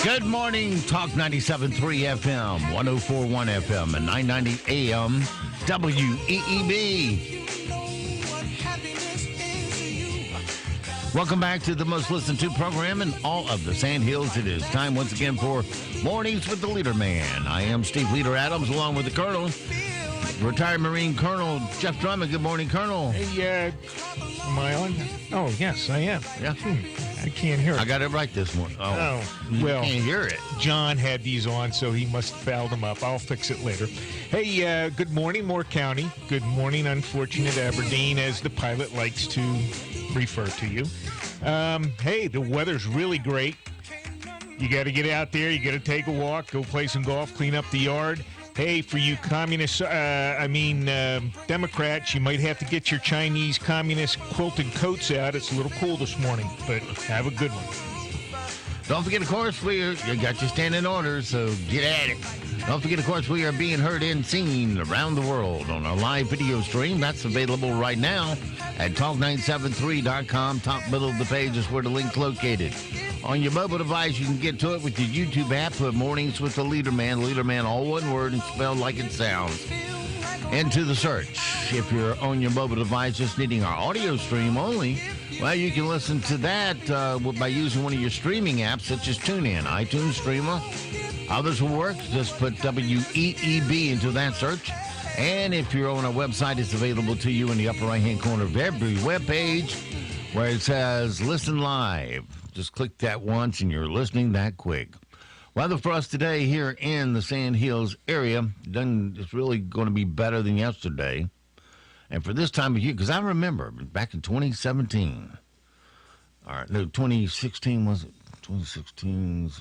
Good morning, Talk 97.3 FM, 104.1 FM, and 990 AM, WEEB. Welcome back to the most listened to program in all of the Sand Hills. It is time once again for Mornings with the Leader Man. I am Steve Leader Adams, along with the Colonel, retired Marine Colonel Jeff Drummond. Good morning, Colonel. Hey, am I on? Oh, yes, I am. Yeah. I can't hear it. I got it right this morning. Oh, well, you can't hear it. John had these on, so he must have fouled them up. I'll fix it later. Hey, good morning, Moore County. Good morning, unfortunate Aberdeen, as the pilot likes to refer to you. Hey, the weather's really great. You got to get out there. You got to take a walk, go play some golf, clean up the yard. Hey, for you communists, Democrats, you might have to get your Chinese communist quilted coats out. It's a little cool this morning, but have a good one. Don't forget, of course, you got your standing orders, so get at it. Don't forget, of course, we are being heard and seen around the world on our live video stream. That's available right now at talk973.com. Top middle of the page is where the link's located. On your mobile device, you can get to it with your YouTube app. Put Mornings with the Leader Man, all one word and spelled like it sounds, into the search. If you're on your mobile device just needing our audio stream only, well, you can listen to that by using one of your streaming apps, such as TuneIn, iTunes Streamer. Others will work. Just put WEEB into that search. And if you're on our website, it's available to you in the upper right-hand corner of every web page where it says Listen Live. Just click that once and you're listening that quick. Weather for us today here in the Sand Hills area, it's really going to be better than yesterday. And for this time of year, because I remember back in 2017, 2016 was it? 2016,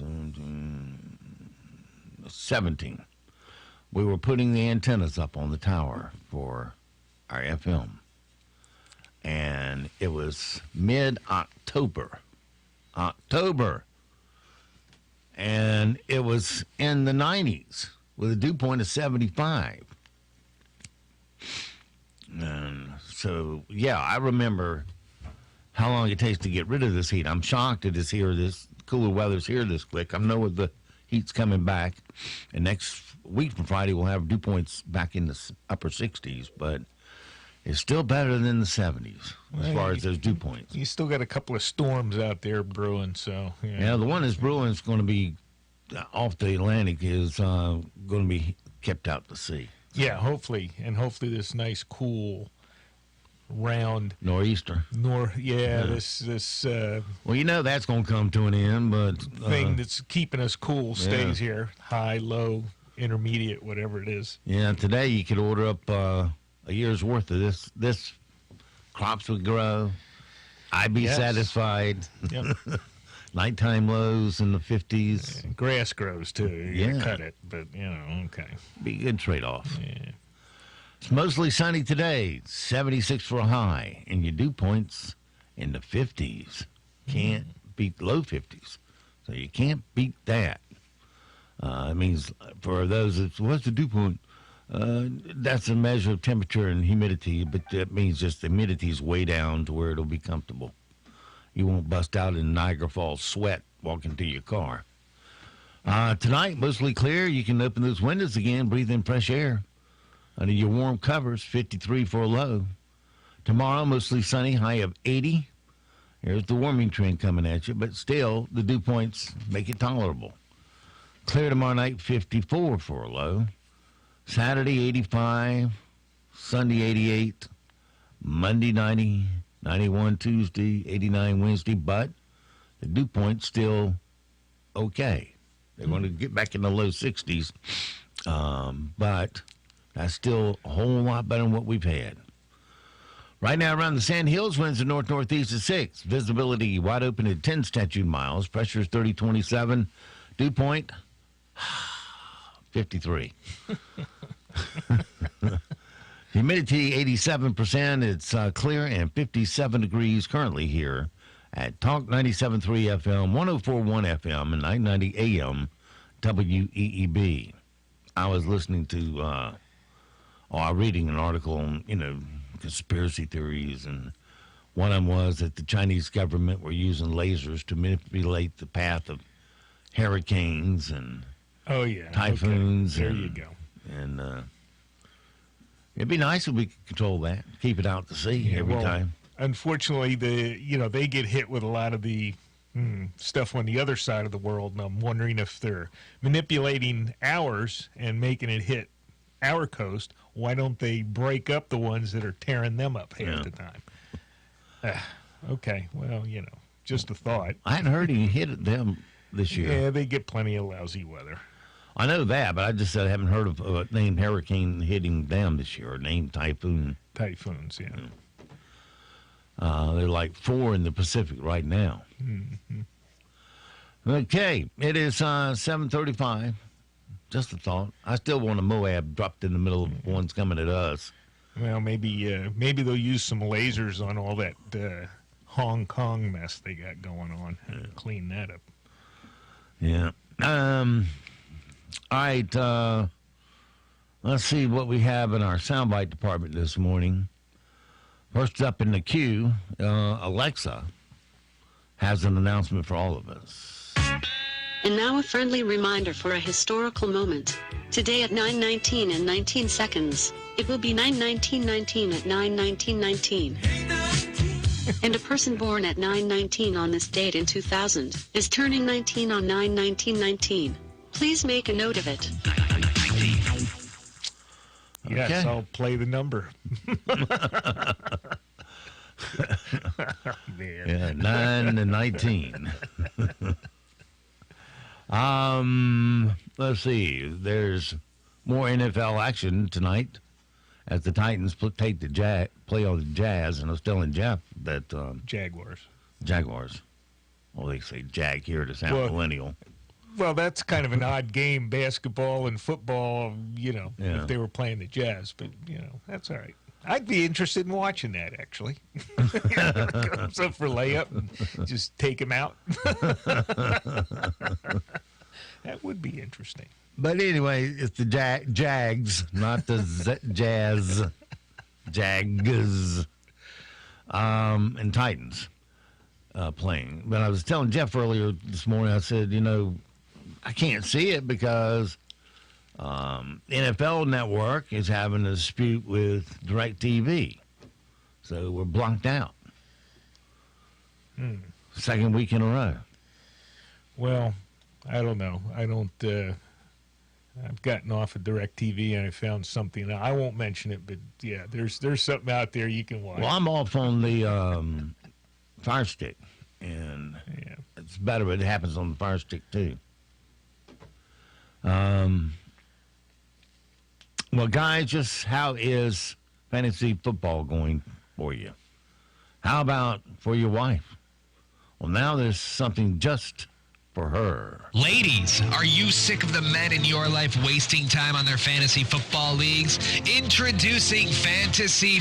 17. We were putting the antennas up on the tower for our FM. And it was mid-October. And it was in the 90s with a dew point of 75. And so, yeah, I remember how long it takes to get rid of this heat. I'm shocked that this cooler weather's here this quick. I know the heat's coming back. And next week from Friday, we'll have dew points back in the upper 60s, but it's still better than the 70s as far as those dew points. You still got a couple of storms out there brewing, so... Yeah, the one that's brewing is going to be off the Atlantic is going to be kept out to sea. Yeah, hopefully. And hopefully this nice, cool, round... Nor'easter. This well, you know that's going to come to an end, but... thing that's keeping us cool stays here. High, low, intermediate, whatever it is. Yeah, today you could order up... a year's worth of this crops would grow. I'd be satisfied. Yep. Nighttime lows in the 50s. Grass grows too. You gotta cut it, but okay. Be a good trade-off. Yeah. It's mostly sunny today. 76 for a high, and your dew points in the 50s. Can't beat low 50s, so you can't beat that. It means for those what's the dew point? That's a measure of temperature and humidity, but that means just the humidity is way down to where it'll be comfortable. You won't bust out in Niagara Falls sweat walking to your car. Tonight, mostly clear. You can open those windows again, breathe in fresh air. Under your warm covers, 53 for a low. Tomorrow, mostly sunny, high of 80. Here's the warming trend coming at you, but still, the dew points make it tolerable. Clear tomorrow night, 54 for a low. Saturday, 85, Sunday, 88, Monday, 90, 91 Tuesday, 89 Wednesday, but the dew point's still okay. They're going to get back in the low 60s, but that's still a whole lot better than what we've had. Right now around the Sand Hills, winds are north-northeast at 6. Visibility wide open at 10 statute miles. Pressure is 3027. Dew point, 53. Humidity 87%. It's clear and 57 degrees currently here at Talk 97.3 FM, 104.1 FM, and 990 AM WEEB. I was listening to, reading an article on, conspiracy theories, and one of them was that the Chinese government were using lasers to manipulate the path of hurricanes and typhoons. Okay. There you go. And it'd be nice if we could control that, keep it out to sea every time. Unfortunately, they get hit with a lot of the stuff on the other side of the world, and I'm wondering if they're manipulating ours and making it hit our coast. Why don't they break up the ones that are tearing them up half the time? Okay, well, just a thought. I hadn't heard any hit them this year. Yeah, they get plenty of lousy weather. I know that, but I just said I haven't heard of a named hurricane hitting them this year, or named typhoon. Typhoons, yeah. They're like 4 in the Pacific right now. Mm-hmm. Okay, it is 7:35. Just a thought. I still want a Moab dropped in the middle of ones coming at us. Well, maybe they'll use some lasers on all that Hong Kong mess they got going on and clean that up. Yeah. All right. Let's see what we have in our soundbite department this morning. First up in the queue, Alexa has an announcement for all of us. And now a friendly reminder for a historical moment. Today at 9:19 and 19 seconds, it will be 9:19:19 at 9:19:19. And a person born at 9:19 on this date in 2000 is turning 19 on 9/19/19. Please make a note of it. Yes, Okay. I'll play the number. Man. Yeah, 9 and 19. Let's see. There's more NFL action tonight as the Titans play on the Jazz, and I was telling Jeff that Jaguars. Well, they say Jag here to sound millennial. Well, that's kind of an odd game, basketball and football, if they were playing the Jazz. But, that's all right. I'd be interested in watching that, actually. Comes up for layup and just take him out. That would be interesting. But anyway, it's the Jags, not the Jazz. Jags. And Titans playing. But I was telling Jeff earlier this morning, I said, I can't see it because NFL Network is having a dispute with DirecTV. So we're blocked out. Second week in a row. Well, I don't know. I've gotten off of DirecTV and I found something. I won't mention it, but yeah, there's something out there you can watch. Well, I'm off on the Fire Stick, and it's better if it happens on the Fire Stick too. Well, guys, just how is fantasy football going for you? How about for your wife? Well, now there's something just for her. Ladies, are you sick of the men in your life wasting time on their fantasy football leagues? Introducing Fantasy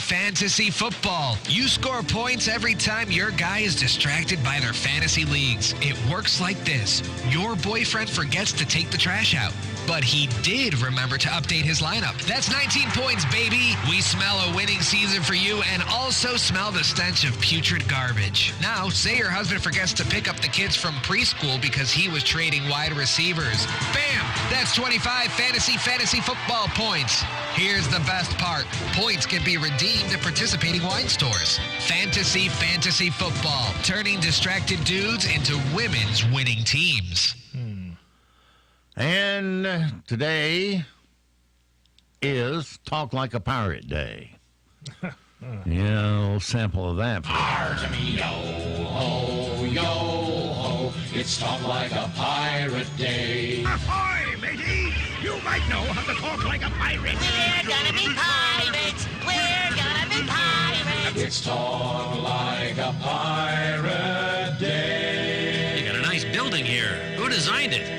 Football. You score points every time your guy is distracted by their fantasy leagues. It works like this. Your boyfriend forgets to take the trash out, but he did remember to update his lineup. That's 19 points, baby. We smell a winning season for you and also smell the stench of putrid garbage. Now, say your husband forgets to pick up the kids from preschool because he was trading wide receivers. Bam! That's 25 fantasy football points. Here's the best part. Points can be redeemed at participating wine stores. Fantasy football, turning distracted dudes into women's winning teams. And today is Talk Like a Pirate Day. Sample of that. Yo-ho, it's Talk Like a Pirate Day. Ahoy, matey! You might know how to talk like a pirate. We're gonna be pirates! We're gonna be pirates! It's Talk Like a Pirate Day. You got a nice building here. Who designed it?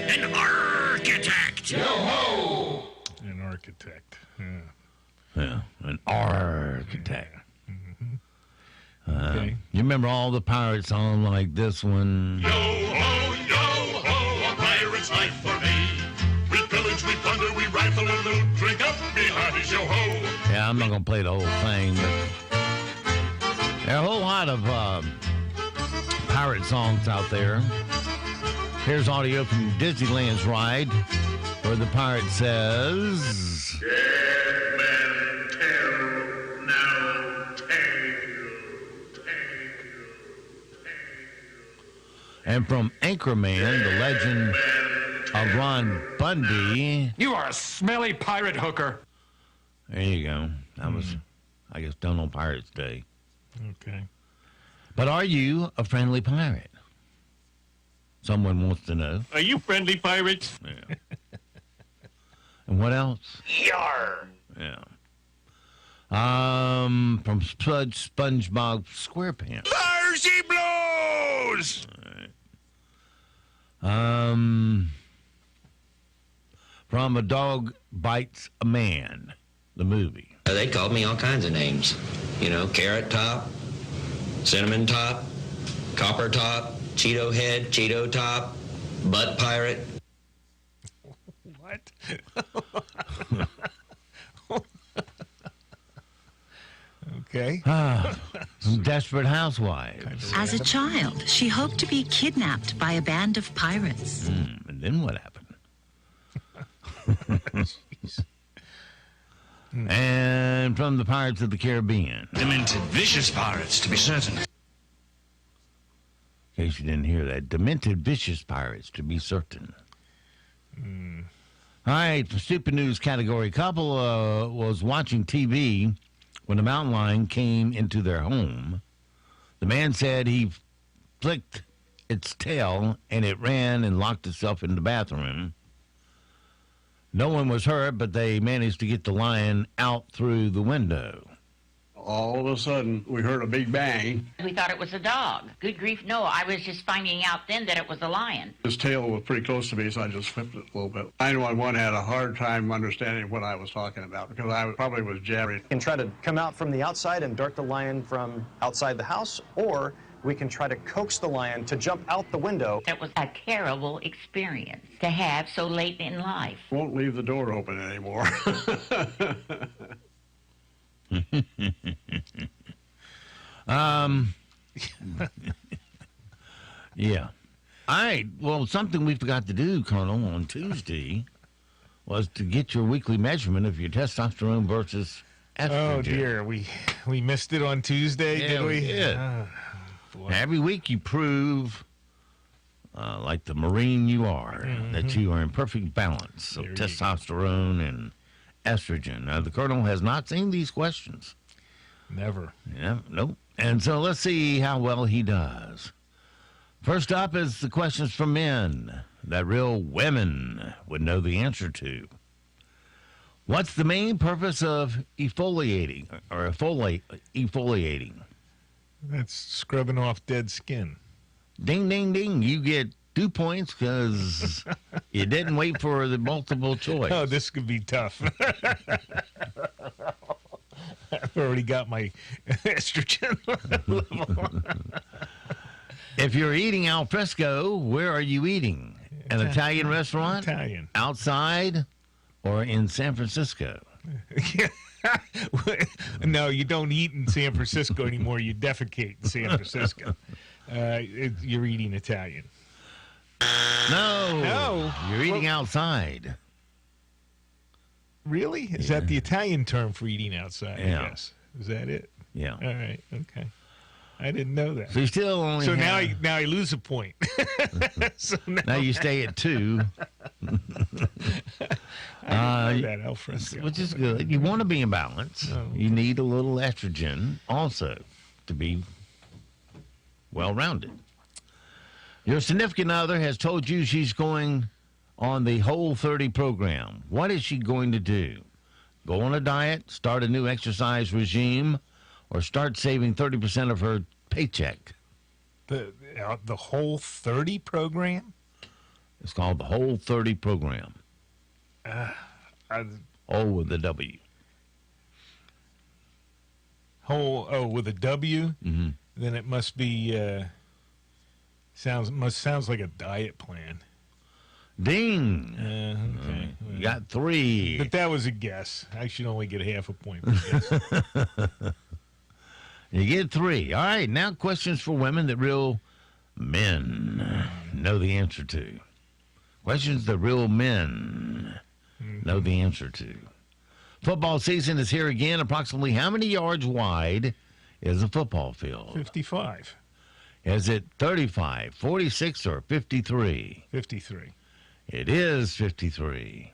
An architect! Yo-ho! An architect. Yeah, an architect. Okay. You remember all the pirate songs like this one? Yo-ho, a pirate's life for me. We pillage, we plunder, we rifle and loot. Drink up, be hearty, yo-ho. Yeah, I'm not going to play the whole thing, but there are a whole lot of pirate songs out there. Here's audio from Disneyland's ride where the pirate says, Dead men tell, now tale. and from Anchorman, the legend of Ron Bundy. You are a smelly pirate hooker. There you go. That was, I guess, done on Pirates Day. Okay. But are you a friendly pirate? Someone wants to know. Are you friendly pirates? Yeah. And what else? Yar. Yeah. From SpongeBob SquarePants. There she blows. From A Dog Bites a Man, the movie. They called me all kinds of names. You know, Carrot Top, Cinnamon Top, Copper Top, Cheeto Head, Cheeto Top, Butt Pirate. What? Okay. From Desperate Housewives. As a child, she hoped to be kidnapped by a band of pirates. And then what happened? And from the Pirates of the Caribbean. Demented, vicious pirates, to be certain. In case you didn't hear that. Demented, vicious pirates, to be certain. All right, for Stupid News category. Couple was watching TV when a mountain lion came into their home. The man said he flicked its tail and it ran and locked itself in the bathroom. No one was hurt, but they managed to get the lion out through the window. All of a sudden, we heard a big bang. We thought it was a dog. Good grief, no. I was just finding out then that it was a lion. His tail was pretty close to me, so I just flipped it a little bit. 911 had a hard time understanding what I was talking about because I probably was jabbering. We can try to come out from the outside and dart the lion from outside the house, or we can try to coax the lion to jump out the window. It was a terrible experience to have so late in life. Won't leave the door open anymore. Yeah. All right. Well, something we forgot to do, Colonel, on Tuesday was to get your weekly measurement of your testosterone versus estrogen. Oh, dear. We missed it on Tuesday, Yeah, did we? we did. Boy. Every week you prove, like the Marine you are, that you are in perfect balance of There you go. testosterone and estrogen. Now, the Colonel has not seen these questions. Never. Yeah, nope. And so let's see how well he does. First up is the questions for men that real women would know the answer to. What's the main purpose of exfoliating or exfoliating? That's scrubbing off dead skin. Ding, ding, ding. You get 2 points because you didn't wait for the multiple choice. Oh, this could be tough. I've already got my estrogen level. If you're eating al fresco, where are you eating? An Italian restaurant? Italian. Outside or in San Francisco? No, you don't eat in San Francisco anymore. You defecate in San Francisco. You're eating Italian. No. You're eating outside. Really? Is that the Italian term for eating outside, Yeah. I guess? Is that it? Yeah. All right. Okay. I didn't know that. So you still only So have, now I lose a point. So now you stay at 2. I didn't know that al fresco. Which is good. You want to be in balance. Oh. You need a little estrogen also to be well-rounded. Your significant other has told you she's going on the Whole 30 program. What is she going to do? Go on a diet, start a new exercise regime, or start saving 30% of her paycheck? The Whole 30 program? It's called the Whole 30 program. O with a W. With a W? Mm-hmm. Then it must be sounds like a diet plan. Ding. Okay. You got 3. But that was a guess. I should only get half a point for guess. You get 3. All right, now questions for women that real men know the answer to. Questions the real men know the answer to. Football season is here again. Approximately how many yards wide is a football field? 55. Is it 35, 46, or 53? 53. It is 53.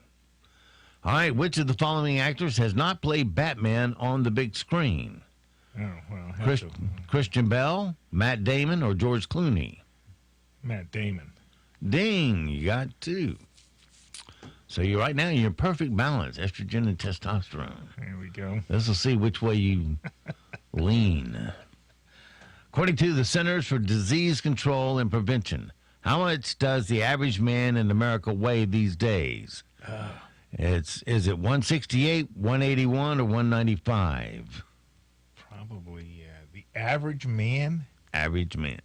All right, which of the following actors has not played Batman on the big screen? Oh, well. Christian Bell, Matt Damon, or George Clooney? Matt Damon. Ding, you got 2. So you're right now, you're in perfect balance, estrogen and testosterone. There we go. This will see which way you lean. According to the Centers for Disease Control and Prevention, how much does the average man in America weigh these days? Is it 168, 181, or 195? Probably the average man. Average man.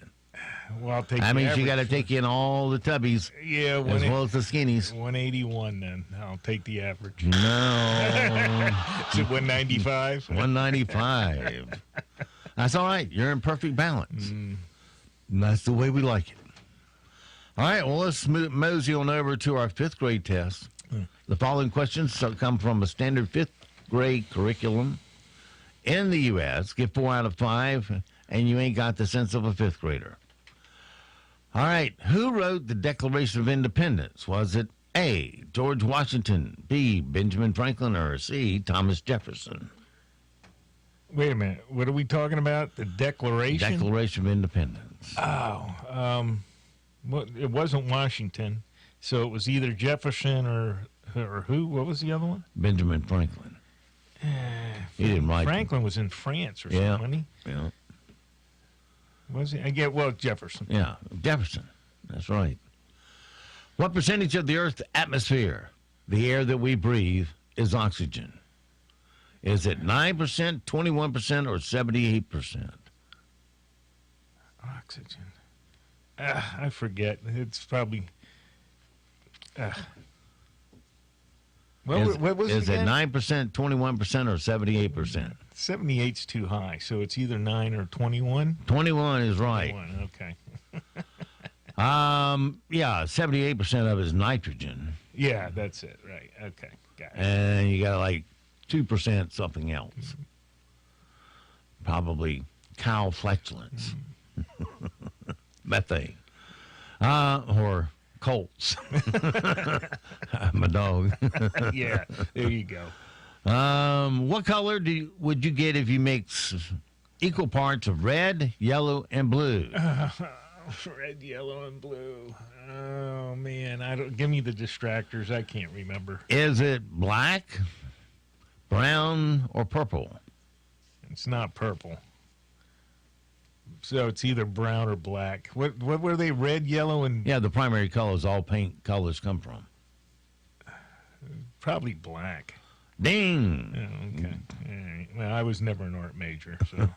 Well, I'll take. That means you got to average. take in all the tubbies, as well as the skinnies. 181. Then I'll take the average. No, Is it 195? 195. That's all right. You're in perfect balance. And that's the way we like it. All right, well, let's mosey on over to our 5th grade test. The following questions come from a standard 5th grade curriculum in the U.S. Get 4 out of 5, and you ain't got the sense of a 5th grader. All right, who wrote the Declaration of Independence? Was it A, George Washington, B, Benjamin Franklin, or C, Thomas Jefferson? Wait a minute. What are we talking about? The Declaration? Declaration of Independence. Oh, well, it wasn't Washington, so it was either Jefferson or who? What was the other one? Benjamin Franklin. He didn't write Franklin was in France or something, wasn't he? Yeah. Was he? I get Jefferson. Yeah, Jefferson. That's right. What percentage of the Earth's atmosphere, the air that we breathe, is oxygen? Is it 9%, 21%, or 78%? Oxygen. I forget. It's probably. What was is it it again? 9%, 21%, or 78%? 78's too high, so it's either 9 or 21. 21 is right. 21, okay. Yeah, 78% of it is nitrogen. Yeah, that's it. Right. Okay. Got it. And you got like 2% something else. Probably cow flatulence. Methane. Or colts. My dog. Yeah, there you go. What color would you get if you mix equal parts of red, yellow, and blue? Red, yellow, and blue. Oh man, give me the distractors. I can't remember. Is it black, brown, or purple? It's not purple. So it's either brown or black. What were they? Red, yellow, and Yeah, the primary colors all paint colors come from. probably black. Ding. Oh, okay. All right. Well, I was never an art major, so.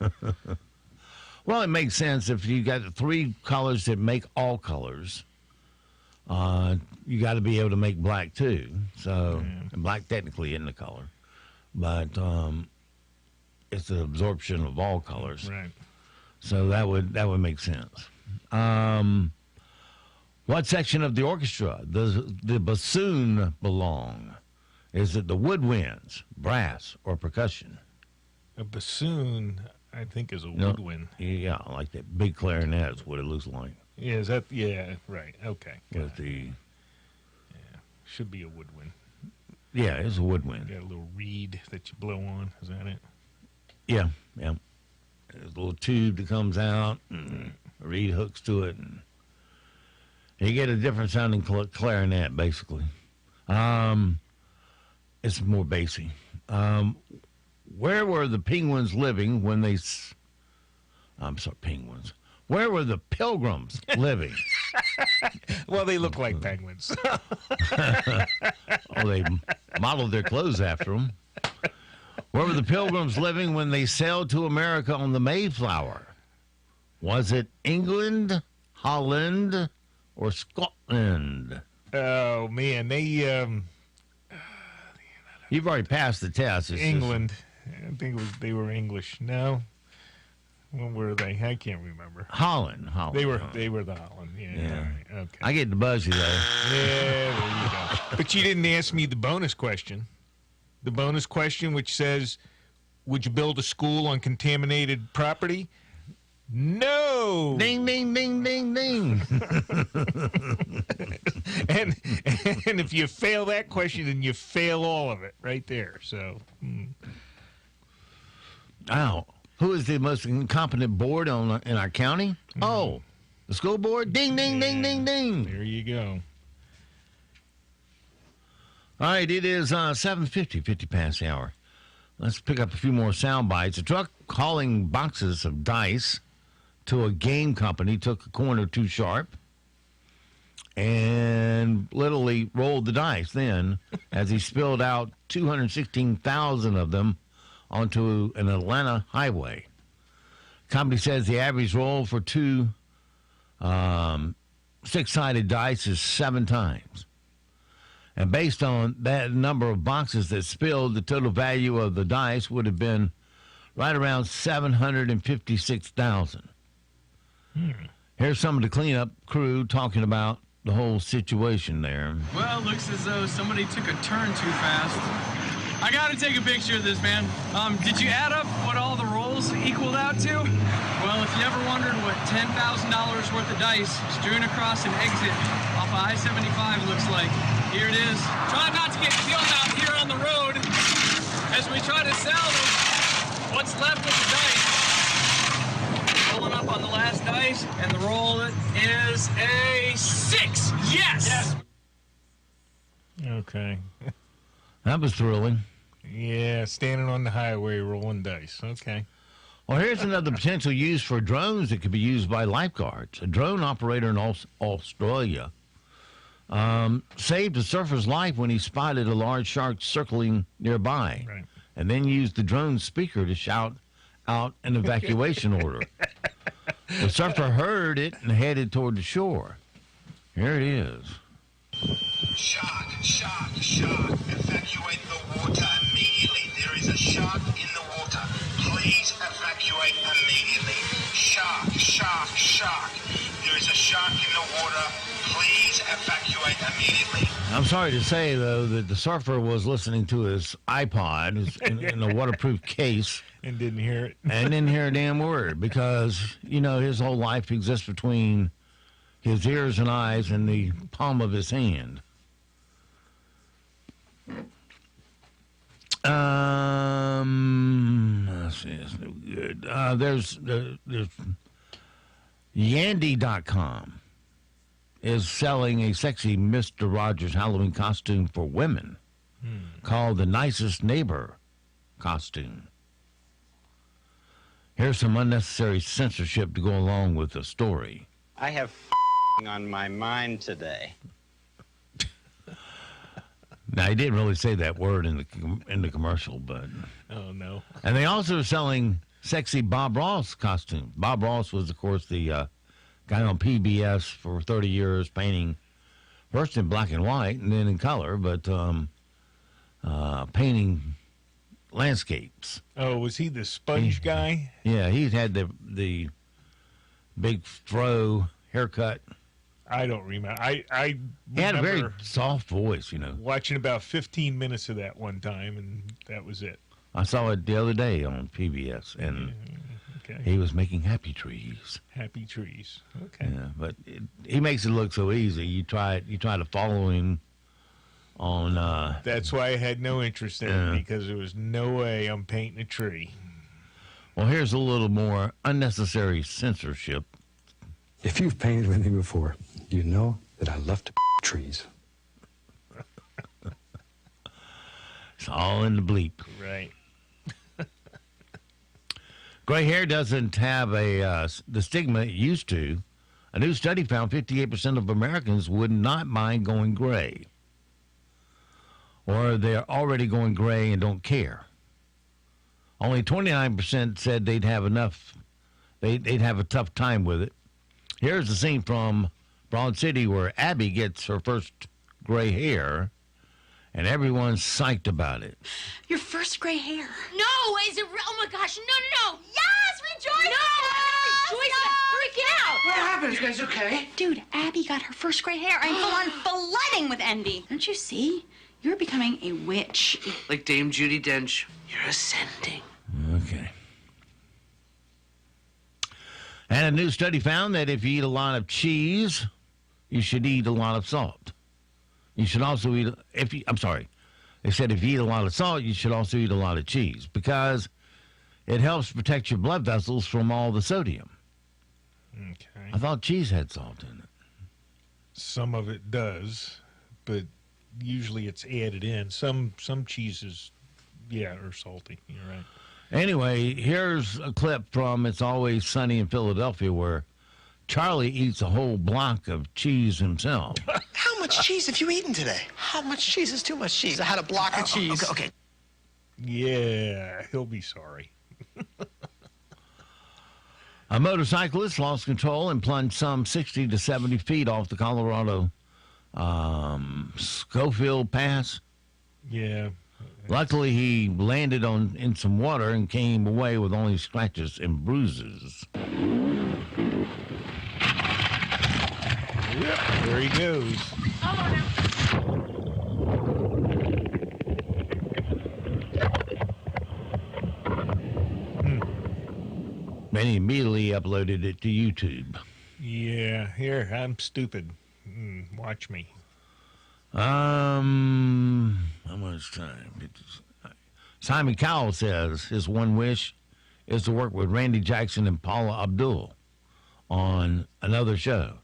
Well, it makes sense if you got 3 colors that make all colors. You got to be able to make black too. So black technically isn't a color, but it's the absorption of all colors. Right. So that would make sense. What section of the orchestra does the bassoon belong? Is it the woodwinds, brass, or percussion? A bassoon, I think, is a woodwind. Yeah, like that big clarinet is what it looks like. Yeah, is that? Yeah, right. Okay. With the should be a woodwind. Yeah, it's a woodwind. You got a little reed that you blow on. Is that it? Yeah. There's a little tube that comes out, and a reed hooks to it, and you get a different sounding clarinet, basically. It's more bassy. Where were the penguins living when they... I'm sorry, penguins. Where were the pilgrims living? Well, they look like penguins. Oh, they modeled their clothes after them. Where were the pilgrims living when they sailed to America on the Mayflower? Was it England, Holland, or Scotland? Oh, man. You've already passed the test. It's England. I think they were English. No. What were they? I can't remember. Holland. They were the Holland. Yeah. All right. Okay. I get the buzzy, though. Yeah, there you go. But you didn't ask me the bonus question. The bonus question, which says, would you build a school on contaminated property? No. Ding, ding, ding, ding, ding. and if you fail that question, then you fail all of it right there. So. Ow. Who is the most incompetent board in our county? Oh, the school board? Ding, ding, ding, ding, ding. There you go. All right, it is 7:50, 50 past the hour. Let's pick up a few more sound bites. A truck hauling boxes of dice to a game company took a corner too sharp and literally rolled the dice then as he spilled out 216,000 of them onto an Atlanta highway. Company says the average roll for two six-sided dice is 7 times. And based on that number of boxes that spilled, the total value of the dice would have been right around $756,000. Here's some of the cleanup crew talking about the whole situation there. Well, it looks as though somebody took a turn too fast. I got to take a picture of this, man. Did you add up what all the rolls equaled out to? Well, if you ever wondered what $10,000 worth of dice strewn across an exit off of I-75 looks like, here it is. Try not to get killed out here on the road as we try to salvage what's left of the dice. Rolling up on the last dice, and the roll is a 6. Yes! Okay. That was thrilling. Yeah, standing on the highway rolling dice. Okay. Well, here's another potential use for drones that could be used by lifeguards. A drone operator in Australia saved a surfer's life when he spotted a large shark circling nearby, right, and then used the drone speaker to shout out an evacuation order. The surfer heard it and headed toward the shore. Here it is. Shark, shark, shark. Evacuate the water immediately. There is a shark in the water. Please evacuate immediately. Shark, shark, shark. There is a shark in the water. Please evacuate immediately. I'm sorry to say, though, that the surfer was listening to his iPod in a waterproof case. And didn't hear it. And didn't hear a damn word because, his whole life exists between his ears and eyes and the palm of his hand. Let's see, it's no good. There's Yandy.com is selling a sexy Mr. Rogers Halloween costume for women called the Nicest Neighbor costume. Here's some unnecessary censorship to go along with the story. I have on my mind today. Now, he didn't really say that word in the commercial, but... Oh, no. And they also are selling sexy Bob Ross costumes. Bob Ross was, of course, the guy on PBS for 30 years, painting first in black and white and then in color, but painting landscapes. Oh, was he the sponge guy? Yeah, he had the big fro haircut. I don't remember. I he had a very soft voice, Watching about 15 minutes of that one time, and that was it. I saw it the other day on PBS, and he was making happy trees. Happy trees. Okay. Yeah, but he makes it look so easy. You try to follow him on. That's why I had no interest in it, because there was no way I'm painting a tree. Well, here's a little more unnecessary censorship. If you've painted with me before, you know that I love to trees. It's all in the bleep. Right. Gray hair doesn't have the stigma it used to. A new study found 58% of Americans would not mind going gray. Or they're already going gray and don't care. Only 29% said they'd have a tough time with it. Here's the scene from Broad City where Abby gets her first gray hair, and everyone's psyched about it. Your first gray hair. No, is it real? Oh my gosh, no. Yes, Joyce! No! Joyce, freak out! What happened? You guys okay? Dude, Abby got her first gray hair. I'm full-on flooding with envy. Don't you see? You're becoming a witch. Like Dame Judi Dench, you're ascending. Okay. And a new study found that if you eat a lot of cheese, you should eat a lot of salt. You should also eat, they said if you eat a lot of salt, you should also eat a lot of cheese because it helps protect your blood vessels from all the sodium. Okay. I thought cheese had salt in it. Some of it does, but usually it's added in. Some cheeses, are salty. You're right. Anyway, here's a clip from It's Always Sunny in Philadelphia where Charlie eats a whole block of cheese himself. How much cheese have you eaten today? How much cheese is too much cheese? I had a block of cheese. Okay. Yeah, he'll be sorry. A motorcyclist lost control and plunged some 60 to 70 feet off the Colorado Schofield Pass. Yeah. Luckily, he landed in some water and came away with only scratches and bruises. Yep, there he goes. Then he immediately uploaded it to YouTube. Yeah, here, I'm stupid. Watch me. How much time? Simon Cowell says his one wish is to work with Randy Jackson and Paula Abdul on another show.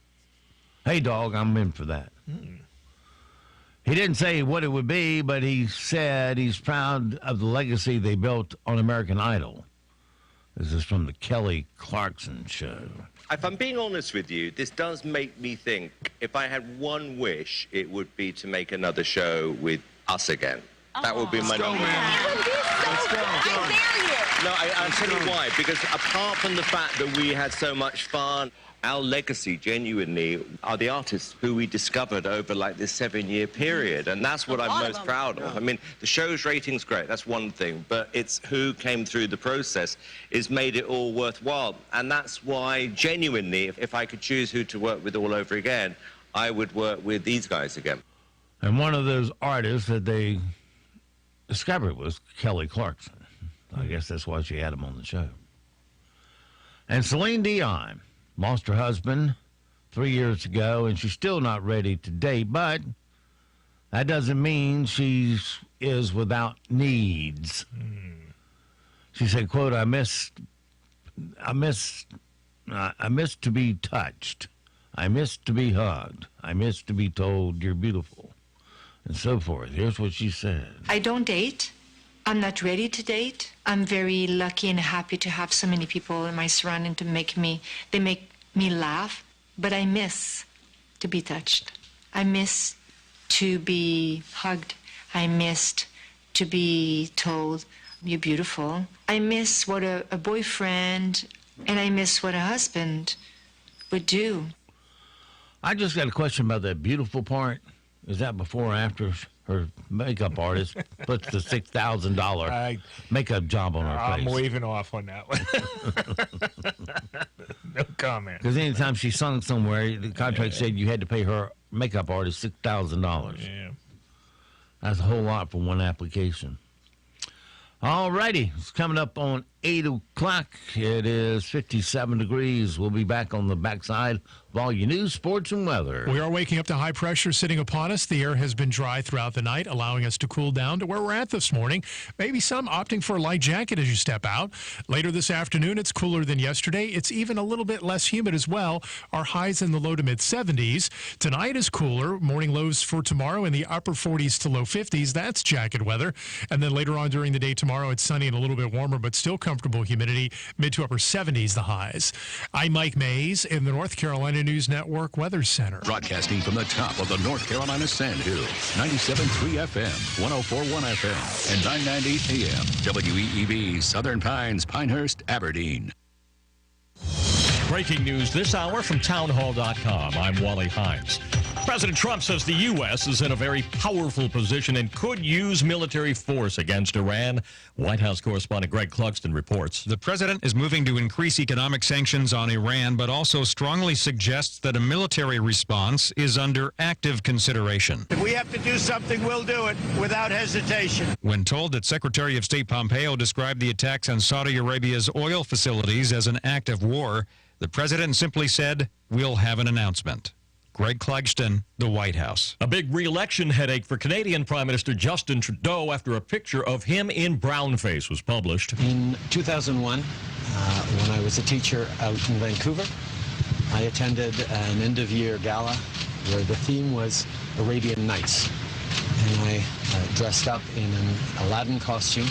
Hey, dog, I'm in for that. He didn't say what it would be, but he said he's proud of the legacy they built on American Idol. This is from the Kelly Clarkson Show. If I'm being honest with you, this does make me think if I had one wish, it would be to make another show with us again. That would be my number one. Let's go. I dare you. No, I'll tell you why. Because apart from the fact that we had so much fun, our legacy genuinely are the artists who we discovered over like this 7-year period. And that's what I'm most proud of. I mean, the show's rating's great. That's one thing. But it's who came through the process is made it all worthwhile. And that's why genuinely, if I could choose who to work with all over again, I would work with these guys again. And one of those artists that they discovered was Kelly Clarkson. I guess that's why she had him on the show. And Celine Dion lost her husband 3 years ago, and she's still not ready to date, but that doesn't mean she is without needs. She said, quote, I miss to be touched. I miss to be hugged. I miss to be told you're beautiful, and so forth. Here's what she said. I don't date. I'm not ready to date. I'm very lucky and happy to have so many people in my surrounding to make me laugh. But I miss to be touched. I miss to be hugged. I missed to be told you're beautiful. I miss what a boyfriend and I miss what a husband would do. I just got a question about that beautiful part. Is that before or after her makeup artist puts the $6,000 makeup job on her face? I'm waving off on that one. No comment. Because anytime she sung somewhere, the contract said you had to pay her makeup artist $6,000. Yeah. That's a whole lot for one application. All righty. It's coming up on 8 o'clock. It is 57 degrees. We'll be back on the backside of all your news, sports, and weather. We are waking up to high pressure sitting upon us. The air has been dry throughout the night, allowing us to cool down to where we're at this morning. Maybe some opting for a light jacket as you step out. Later this afternoon, it's cooler than yesterday. It's even a little bit less humid as well. Our highs in the low to mid 70s. Tonight is cooler. Morning lows for tomorrow in the upper 40s to low 50s. That's jacket weather. And then later on during the day tomorrow, it's sunny and a little bit warmer, but still comfortable humidity, mid to upper 70s the highs. I'm Mike Mays in the North Carolina News Network Weather Center. Broadcasting from the top of the North Carolina Sandhill, 97.3 FM, 104.1 FM, and 990 AM, WEEB, Southern Pines, Pinehurst, Aberdeen. Breaking news this hour from townhall.com. I'm Wally Hines. President Trump says the U.S. is in a very powerful position and could use military force against Iran. White House correspondent Greg Clugston reports. The president is moving to increase economic sanctions on Iran, but also strongly suggests that a military response is under active consideration. If we have to do something, we'll do it without hesitation. When told that Secretary of State Pompeo described the attacks on Saudi Arabia's oil facilities as an act of war, the president simply said, "We'll have an announcement." Greg Clugston, the White House. A big re-election headache for Canadian Prime Minister Justin Trudeau after a picture of him in brownface was published. In 2001, when I was a teacher out in Vancouver, I attended an end-of-year gala where the theme was Arabian Nights. And I dressed up in an Aladdin costume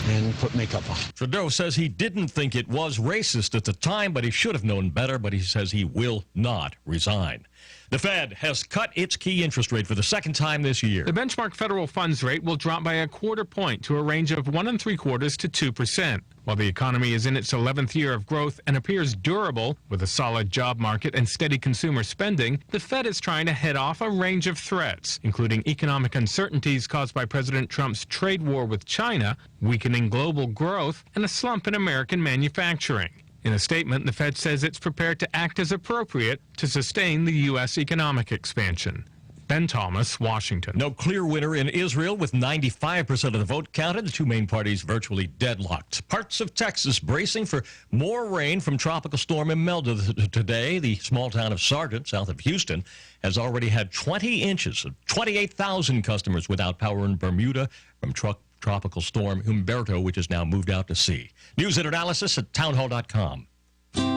and put makeup on. Trudeau says he didn't think it was racist at the time, but he should have known better, but he says he will not resign. The Fed has cut its key interest rate for the second time this year. The benchmark federal funds rate will drop by a quarter point to a range of 1 3/4 to 2%. While the economy is in its 11th year of growth and appears durable with a solid job market and steady consumer spending, the Fed is trying to head off a range of threats, including economic uncertainties caused by President Trump's trade war with China, weakening global growth, and a slump in American manufacturing. In a statement, the Fed says it's prepared to act as appropriate to sustain the U.S. economic expansion. Ben Thomas, Washington. No clear winner in Israel with 95% of the vote counted. The two main parties virtually deadlocked. Parts of Texas bracing for more rain from Tropical Storm Imelda today. The small town of Sargent, south of Houston, has already had 20 inches of 28,000 customers without power in Bermuda from Tropical Storm Humberto, which has now moved out to sea. News and analysis at townhall.com.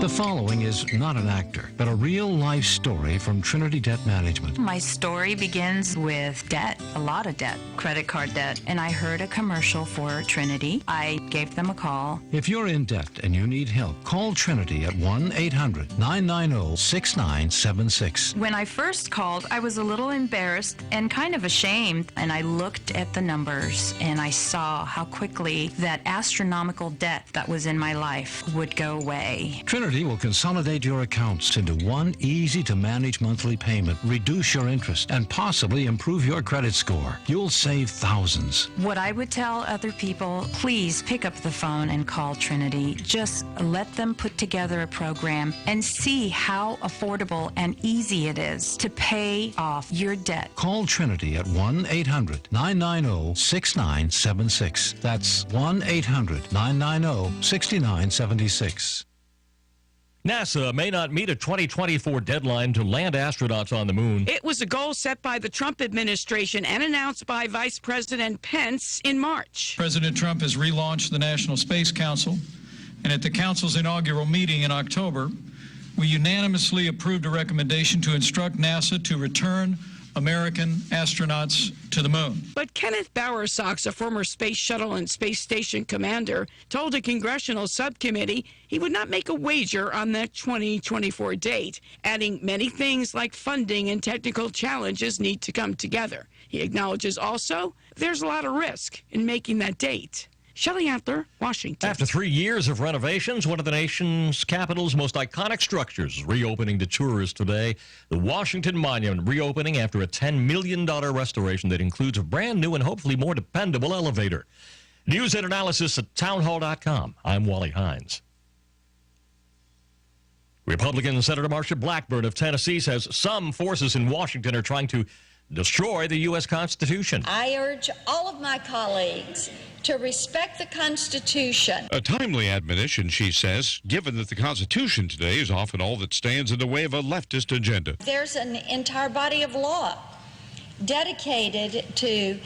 The following is not an actor, but a real-life story from Trinity Debt Management. My story begins with debt, a lot of debt, credit card debt, and I heard a commercial for Trinity. I gave them a call. If you're in debt and you need help, call Trinity at 1-800-990-6976. When I first called, I was a little embarrassed and kind of ashamed, and I looked at the numbers and I saw how quickly that astronomical debt that was in my life would go away. Trinity will consolidate your accounts into one easy-to-manage monthly payment, reduce your interest, and possibly improve your credit score. You'll save thousands. What I would tell other people, please pick up the phone and call Trinity. Just let them put together a program and see how affordable and easy it is to pay off your debt. Call Trinity at 1-800-990-6976. That's 1-800-990-6976. NASA may not meet a 2024 deadline to land astronauts on the moon. It was a goal set by the Trump administration and announced by Vice President Pence in March. President Trump has relaunched the National Space Council, and at the council's inaugural meeting in October, we unanimously approved a recommendation to instruct NASA to return American astronauts to the moon. But Kenneth Bowersox, a former space shuttle and space station commander, told a congressional subcommittee he would not make a wager on that 2024 date, adding many things like funding and technical challenges need to come together. He acknowledges also there's a lot of risk in making that date. Shelley Antler, Washington. After 3 years of renovations, one of the nation's capital's most iconic structures is reopening to tourists today. The Washington Monument reopening after a $10 million restoration that includes a brand new and hopefully more dependable elevator. News and analysis at townhall.com. I'm Wally Hines. Republican Senator Marsha Blackburn of Tennessee says some forces in Washington are trying to destroy the U.S. Constitution. I urge all of my colleagues to respect the Constitution. A timely admonition, she says, given that the Constitution today is often all that stands in the way of a leftist agenda. There's an entire body of law dedicated to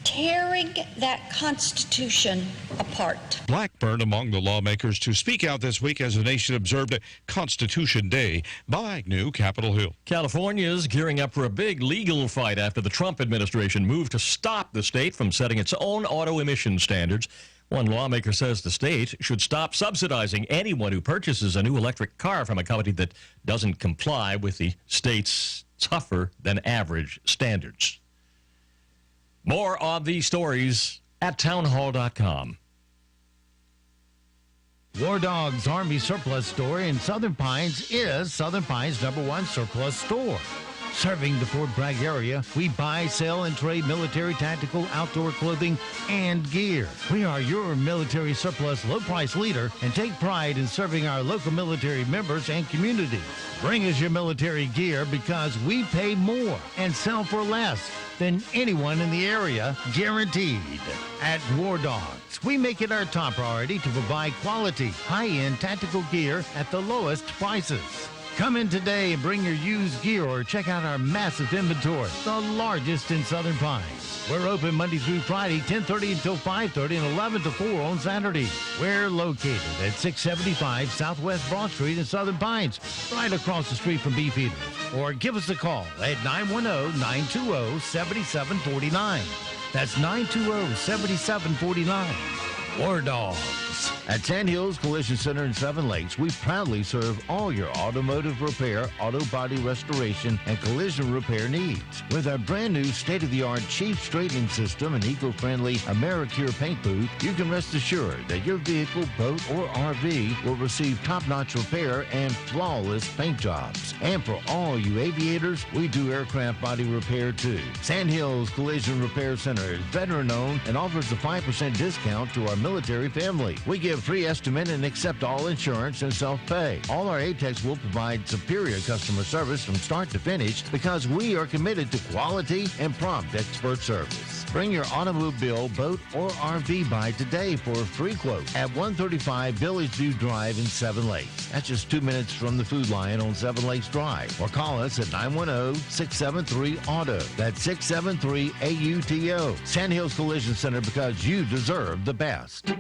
tearing that Constitution apart. Blackburn among the lawmakers to speak out this week as the nation observed Constitution Day. Bob Agnew, Capitol Hill. California is gearing up for a big legal fight after the Trump administration moved to stop the state from setting its own auto emission standards. One lawmaker says the state should stop subsidizing anyone who purchases a new electric car from a company that doesn't comply with the state's tougher than average standards. More on these stories at townhall.com. War Dog's Army Surplus Store in Southern Pines is Southern Pines' #1 surplus store. Serving the Fort Bragg area, we buy, sell, and trade military, tactical, outdoor clothing, and gear. We are your military surplus low-price leader and take pride in serving our local military members and community. Bring us your military gear because we pay more and sell for less than anyone in the area, guaranteed. At War Dogs, we make it our top priority to provide quality, high-end tactical gear at the lowest prices. Come in today and bring your used gear or check out our massive inventory, the largest in Southern Pines. We're open Monday through Friday, 10:30 until 5:30 and 11 to 4 on Saturday. We're located at 675 Southwest Broad Street in Southern Pines, right across the street from Beefeaters. Or give us a call at 910-920-7749. That's 920-7749. War Dogs. At Sandhills Collision Center in Seven Lakes, we proudly serve all your automotive repair, auto body restoration, and collision repair needs. With our brand new state-of-the-art cheap straightening system and eco-friendly AmeriCure paint booth, you can rest assured that your vehicle, boat, or RV will receive top-notch repair and flawless paint jobs. And for all you aviators, we do aircraft body repair too. Sandhills Collision Repair Center is veteran-owned and offers a 5% discount to our military family. We give free estimate and accept all insurance and self-pay. All our ATECs will provide superior customer service from start to finish because we are committed to quality and prompt expert service. Bring your automobile, boat, or RV by today for a free quote at 135 Village View Drive in Seven Lakes. That's just 2 minutes from the Food Lion on Seven Lakes Drive. Or call us at 910-673-AUTO. That's 673-AUTO. Sandhills Collision Center, because you deserve the best.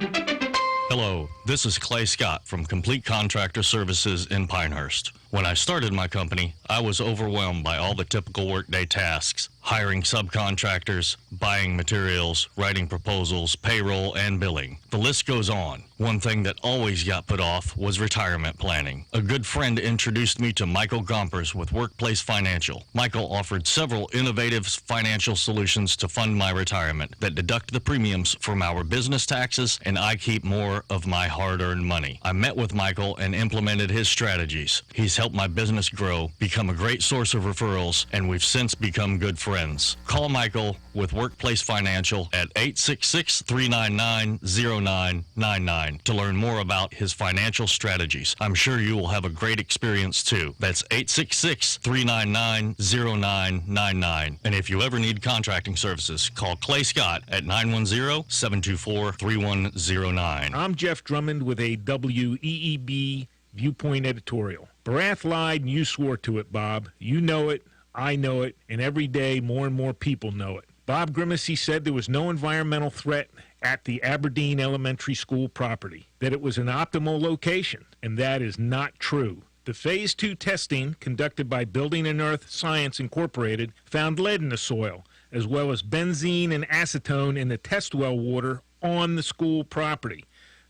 Hello, this is Clay Scott from Complete Contractor Services in Pinehurst. When I started my company, I was overwhelmed by all the typical workday tasks: hiring subcontractors, buying materials, writing proposals, payroll, and billing. The list goes on. One thing that always got put off was retirement planning. A good friend introduced me to Michael Gompers with Workplace Financial. Michael offered several innovative financial solutions to fund my retirement that deduct the premiums from our business taxes, and I keep more of my hard-earned money. I met with Michael and implemented his strategies. He's helped my business grow, become a great source of referrals, and we've since become good friends. Call Michael with Workplace Financial at 866-399-0999 to learn more about his financial strategies. I'm sure you will have a great experience too. That's 866-399-0999. And if you ever need contracting services, call Clay Scott at 910-724-3109. I'm Jeff Drummond with a WEEB Viewpoint editorial. Barath lied and you swore to it, Bob. You know it, I know it, and every day more and more people know it. Bob Grimacy said there was no environmental threat at the Aberdeen Elementary School property, that it was an optimal location, and that is not true. The Phase 2 testing conducted by Building and Earth Science Incorporated found lead in the soil, as well as benzene and acetone in the test well water on the school property.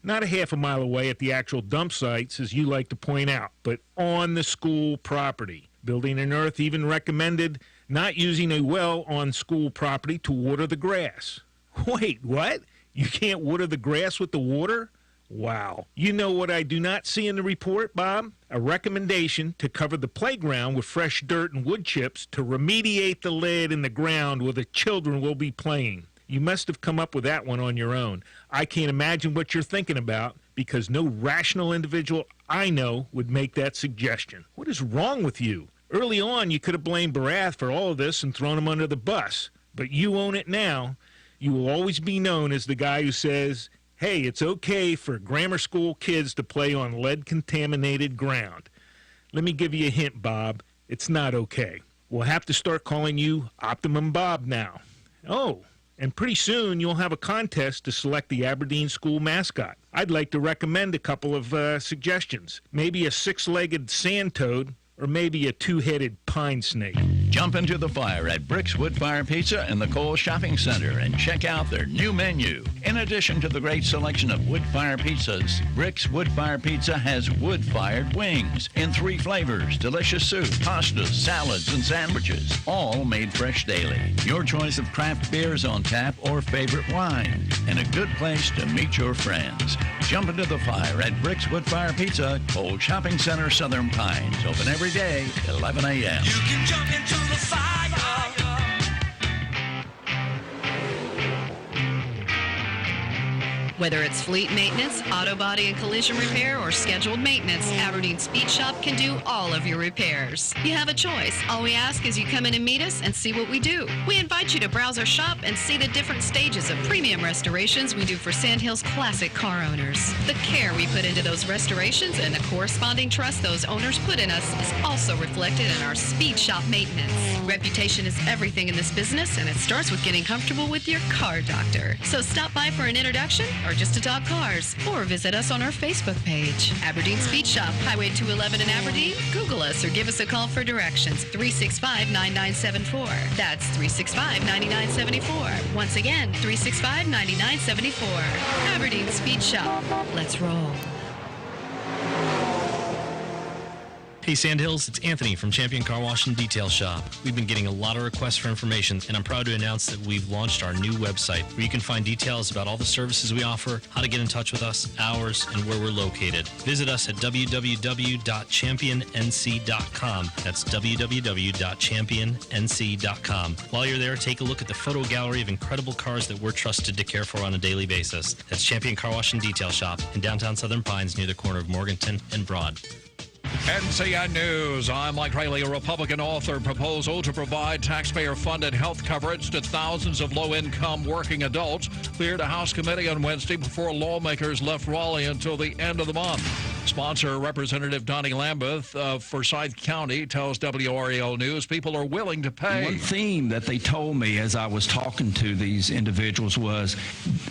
Not a half a mile away at the actual dump sites, as you like to point out, but on the school property. Building and Earth even recommended not using a well on school property to water the grass. Wait, what? You can't water the grass with the water? Wow. You know what I do not see in the report, Bob? A recommendation to cover the playground with fresh dirt and wood chips to remediate the lead in the ground where the children will be playing. You must have come up with that one on your own. I can't imagine what you're thinking about, because no rational individual I know would make that suggestion. What is wrong with you? Early on, you could have blamed Barath for all of this and thrown him under the bus. But you own it now. You will always be known as the guy who says, hey, it's okay for grammar school kids to play on lead-contaminated ground. Let me give you a hint, Bob. It's not okay. We'll have to start calling you Optimum Bob now. Oh, and pretty soon you'll have a contest to select the Aberdeen school mascot. I'd like to recommend a couple of suggestions. Maybe a six-legged sand toad, or maybe a two-headed pine snake. Jump into the fire at Brick's Wood Fire Pizza in the Cole Shopping Center and check out their new menu. In addition to the great selection of wood fire pizzas, Brick's Wood Fire Pizza has wood-fired wings in 3 flavors: delicious soup, pastas, salads, and sandwiches, all made fresh daily. Your choice of craft beers on tap or favorite wine, and a good place to meet your friends. Jump into the fire at Brick's Wood Fire Pizza, Cole Shopping Center, Southern Pines. Open every day, 11 a.m. You can jump into the fire. Whether it's fleet maintenance, auto body and collision repair, or scheduled maintenance, Aberdeen Speed Shop can do all of your repairs. You have a choice. All we ask is you come in and meet us and see what we do. We invite you to browse our shop and see the different stages of premium restorations we do for Sandhills classic car owners. The care we put into those restorations and the corresponding trust those owners put in us is also reflected in our Speed Shop maintenance. Reputation is everything in this business, and it starts with getting comfortable with your car doctor. So stop by for an introduction or just to talk cars, or visit us on our Facebook page. Aberdeen Speed Shop, Highway 211 in Aberdeen. Google us or give us a call for directions, 365-9974. That's 365-9974. Once again, 365-9974. Aberdeen Speed Shop. Let's roll. Hey Sandhills, it's Anthony from Champion Car Wash and Detail Shop. We've been getting a lot of requests for information, and I'm proud to announce that we've launched our new website where you can find details about all the services we offer, how to get in touch with us, hours, and where we're located. Visit us at www.championnc.com. That's www.championnc.com. While you're there, take a look at the photo gallery of incredible cars that we're trusted to care for on a daily basis. That's Champion Car Wash and Detail Shop in downtown Southern Pines near the corner of Morganton and Broad. NCN News. I'm Mike Rayleigh. A Republican authored proposal to provide taxpayer-funded health coverage to thousands of low-income working adults cleared a House committee on Wednesday before lawmakers left Raleigh until the end of the month. Sponsor Representative Donnie Lambeth of Forsyth County tells WRAL News people are willing to pay. One theme that they told me as I was talking to these individuals was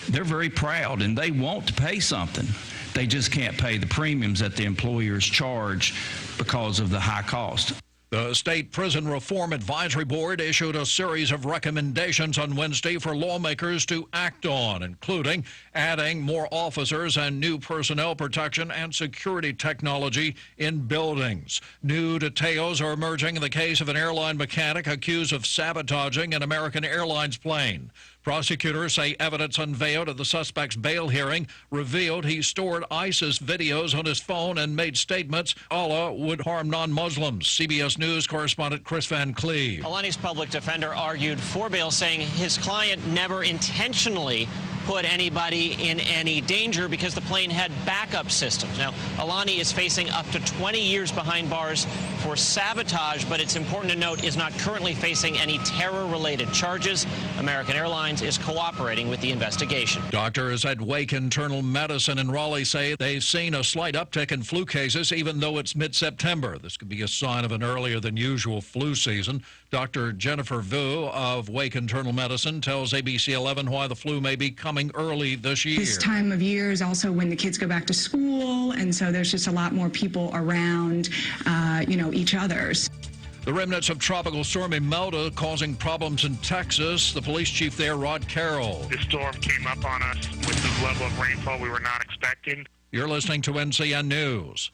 they're very proud and they want to pay something. They just can't pay the premiums that the employers charge because of the high cost. The State Prison Reform Advisory Board issued a series of recommendations on Wednesday for lawmakers to act on, including adding more officers and new personnel protection and security technology in buildings. New details are emerging in the case of an airline mechanic accused of sabotaging an American Airlines plane. Prosecutors say evidence unveiled at the suspect's bail hearing revealed he stored ISIS videos on his phone and made statements Allah would harm non-Muslims. CBS News correspondent Chris Van Cleve. Alani's public defender argued for bail, saying his client never intentionally put anybody in any danger because the plane had backup systems. Now, Alani is facing up to 20 years behind bars for sabotage, but it's important to note is not currently facing any terror-related charges. American Airlines is cooperating with the investigation. Doctors at Wake Internal Medicine in Raleigh say they've seen a slight uptick in flu cases, even though it's mid-September. This could be a sign of an earlier than usual flu season. Dr. Jennifer Vu of Wake Internal Medicine tells ABC 11 why the flu may be coming early this year. This time of year is also when the kids go back to school, and so there's just a lot more people around, each other's. The remnants of Tropical Storm Imelda causing problems in Texas. The police chief there, Rod Carroll. The storm came up on us with the level of rainfall we were not expecting. You're listening to NCN News.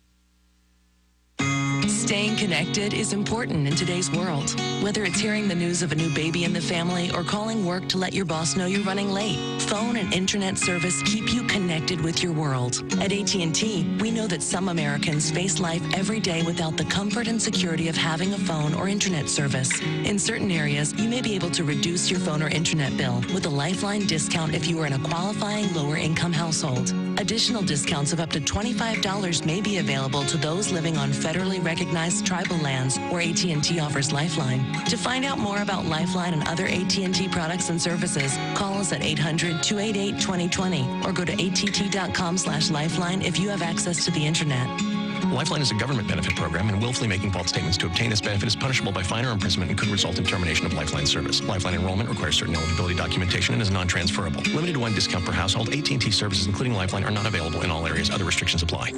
Staying connected is important in today's world. Whether it's hearing the news of a new baby in the family or calling work to let your boss know you're running late, phone and internet service keep you connected with your world. At AT&T, we know that some Americans face life every day without the comfort and security of having a phone or internet service. In certain areas, you may be able to reduce your phone or internet bill with a Lifeline discount if you are in a qualifying lower-income household. Additional discounts of up to $25 may be available to those living on federally recognized tribal lands where AT&T offers Lifeline. To find out more about Lifeline and other AT&T products and services, call us at 800-288-2020 or go to att.com/lifeline if you have access to the internet. Lifeline is a government benefit program, and willfully making false statements to obtain this benefit is punishable by fine or imprisonment and could result in termination of Lifeline service. Lifeline enrollment requires certain eligibility documentation and is non-transferable. Limited to one discount per household. AT&T services, including Lifeline, are not available in all areas. Other restrictions apply.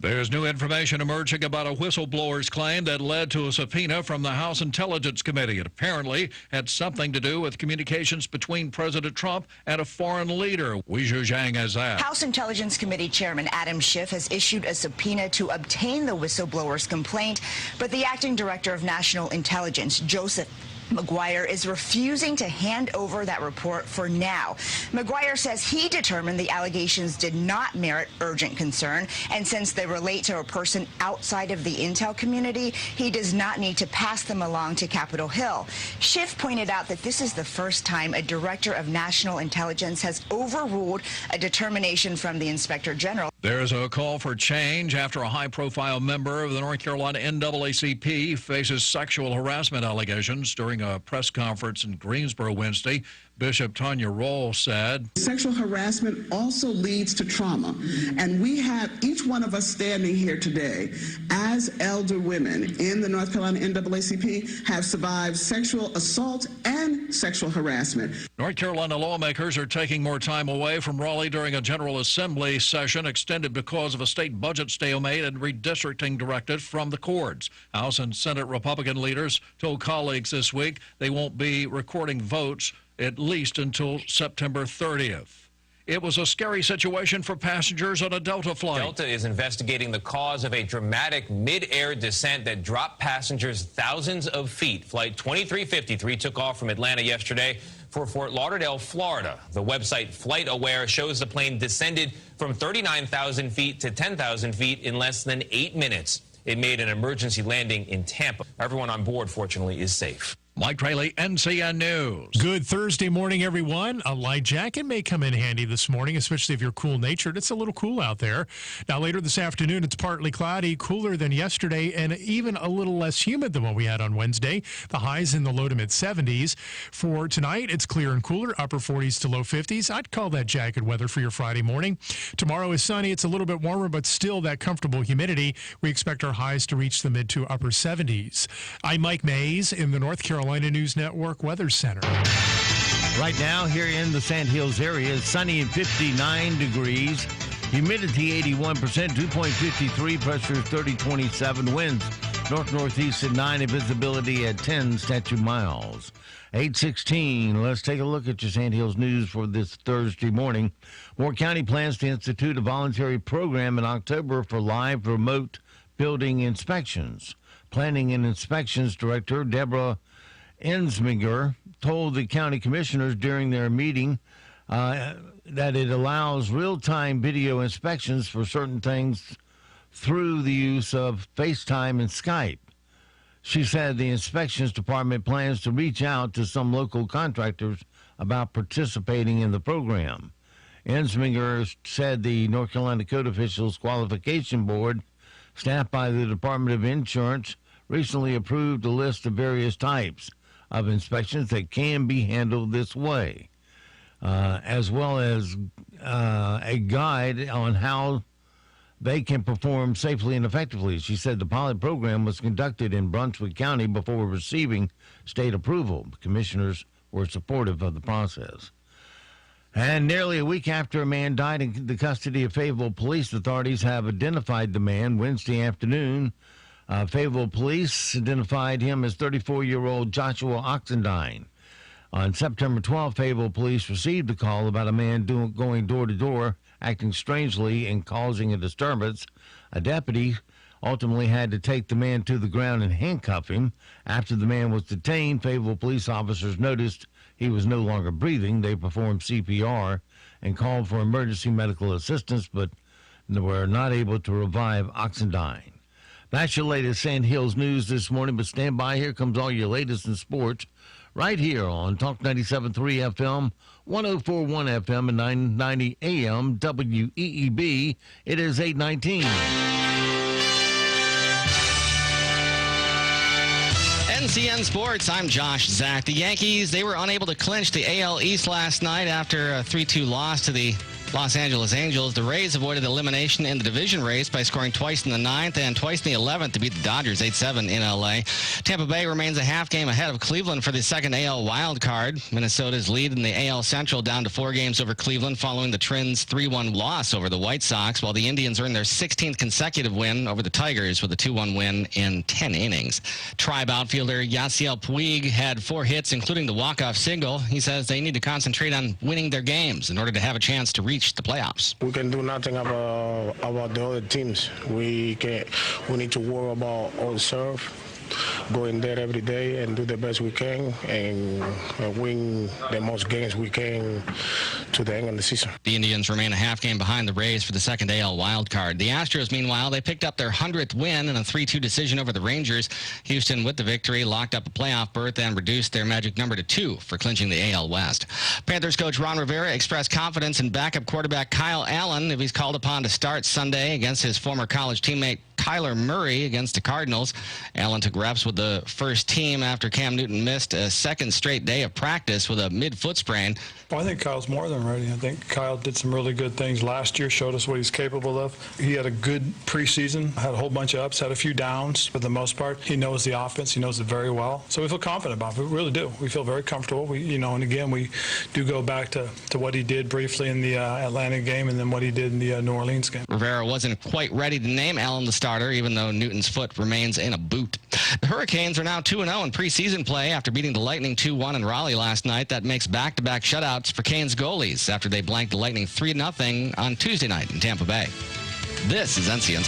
There's new information emerging about a whistleblower's claim that led to a subpoena from the House Intelligence Committee. It apparently had something to do with communications between President Trump and a foreign leader. Weizhu Zhang has that. House Intelligence Committee Chairman Adam Schiff has issued a subpoena to obtain the whistleblower's complaint, but the acting director of national intelligence, Joseph McGuire is refusing to hand over that report for now. McGuire says he determined the allegations did not merit urgent concern, and since they relate to a person outside of the intel community, he does not need to pass them along to Capitol Hill. Schiff pointed out that this is the first time a director of national intelligence has overruled a determination from the Inspector General. There's a call for change after a high-profile member of the North Carolina NAACP faces sexual harassment allegations during a press conference in Greensboro Wednesday. Bishop Tanya Roll said, sexual harassment also leads to trauma, and we have, each one of us standing here today as elder women in the North Carolina NAACP have survived sexual assault and sexual harassment. North Carolina lawmakers are taking more time away from Raleigh during a General Assembly session extended because of a state budget stalemate and redistricting directive from the courts. House and Senate Republican leaders told colleagues this week they won't be recording votes at least until September 30th. It was a scary situation for passengers on a Delta flight. Delta is investigating the cause of a dramatic mid-air descent that dropped passengers thousands of feet. Flight 2353 took off from Atlanta yesterday for Fort Lauderdale, Florida. The website FlightAware shows the plane descended from 39,000 feet to 10,000 feet in less than 8 minutes. It made an emergency landing in Tampa. Everyone on board, fortunately, is safe. Mike Traley, NCN News. Good Thursday morning, everyone. A light jacket may come in handy this morning, especially if you're cool-natured. It's a little cool out there. Now, later this afternoon, it's partly cloudy, cooler than yesterday, and even a little less humid than what we had on Wednesday. The highs in the low to mid-70s. For tonight, it's clear and cooler, upper 40s to low 50s. I'd call that jacket weather for your Friday morning. Tomorrow is sunny. It's a little bit warmer, but still that comfortable humidity. We expect our highs to reach the mid to upper 70s. I'm Mike Mays in the North Carolina News Network Weather Center. Right now, here in the Sand Hills area, it's sunny and 59 degrees. Humidity 81%, 2.53, pressure 30.27, winds north-northeast at 9 and visibility at 10 statute miles. 8:16. Let's take a look at your Sand Hills news for this Thursday morning. Moore County plans to institute a voluntary program in October for live remote building inspections. Planning and Inspections Director Deborah Ensminger told the county commissioners during their meeting that it allows real-time video inspections for certain things through the use of FaceTime and Skype. She said the inspections department plans to reach out to some local contractors about participating in the program. Ensminger said the North Carolina Code Officials Qualification Board, staffed by the Department of Insurance, recently approved a list of various types of inspections that can be handled this way, as well as a guide on how they can perform safely and effectively. She said the pilot program was conducted in Brunswick County before receiving state approval. Commissioners were supportive of the process. And nearly a week after a man died in the custody of Fayetteville police, authorities have identified the man Wednesday afternoon. Fayetteville police identified him as 34-year-old Joshua Oxendine. On September 12th, Fayetteville police received a call about a man going door-to-door, acting strangely and causing a disturbance. A deputy ultimately had to take the man to the ground and handcuff him. After the man was detained, Fayetteville police officers noticed he was no longer breathing. They performed CPR and called for emergency medical assistance, but were not able to revive Oxendine. That's your latest Sand Hills news this morning, but stand by. Here comes all your latest in sports right here on Talk 97.3 FM, 104.1 FM, and 990 AM WEEB. It is 8:19. NCN Sports, I'm Josh Zach. The Yankees, they were unable to clinch the AL East last night after a 3-2 loss to the Los Angeles Angels. The Rays avoided elimination in the division race by scoring twice in the 9th and twice in the 11th to beat the Dodgers 8-7 in L.A. Tampa Bay remains a half game ahead of Cleveland for the second AL wild card. Minnesota's lead in the AL Central down to 4 games over Cleveland following the Twins' 3-1 loss over the White Sox, while the Indians earned their 16th consecutive win over the Tigers with a 2-1 win in 10 innings. Tribe outfielder Yasiel Puig had 4 hits, including the walk-off single. He says they need to concentrate on winning their games in order to have a chance to reach the playoffs. We can do nothing about the other teams. We need to worry about our serve, go in there every day and do the best we can and win the most games we can to the end of the season. The Indians remain a half game behind the Rays for the second AL wild card. The Astros, meanwhile, they picked up their 100th win in a 3-2 decision over the Rangers. Houston, with the victory, locked up a playoff berth and reduced their magic number to 2 for clinching the AL West. Panthers coach Ron Rivera expressed confidence in backup quarterback Kyle Allen if he's called upon to start Sunday against his former college teammate Kyler Murray against the Cardinals. Allen took reps with the first team after Cam Newton missed a second straight day of practice with a mid-foot sprain. Well, I think Kyle's more than ready. I think Kyle did some really good things last year, showed us what he's capable of. He had a good preseason, had a whole bunch of ups, had a few downs. For the most part, he knows the offense. He knows it very well. So we feel confident about it. We really do. We feel very comfortable. And again, we do go back to what he did briefly in the Atlanta game and then what he did in the New Orleans game. Rivera wasn't quite ready to name Allen the starter, even though Newton's foot remains in a boot. The Hurricanes are now 2-0 in preseason play after beating the Lightning 2-1 in Raleigh last night. That makes back-to-back shutouts for Canes goalies after they blanked the Lightning 3-0 on Tuesday night in Tampa Bay. This is NCN.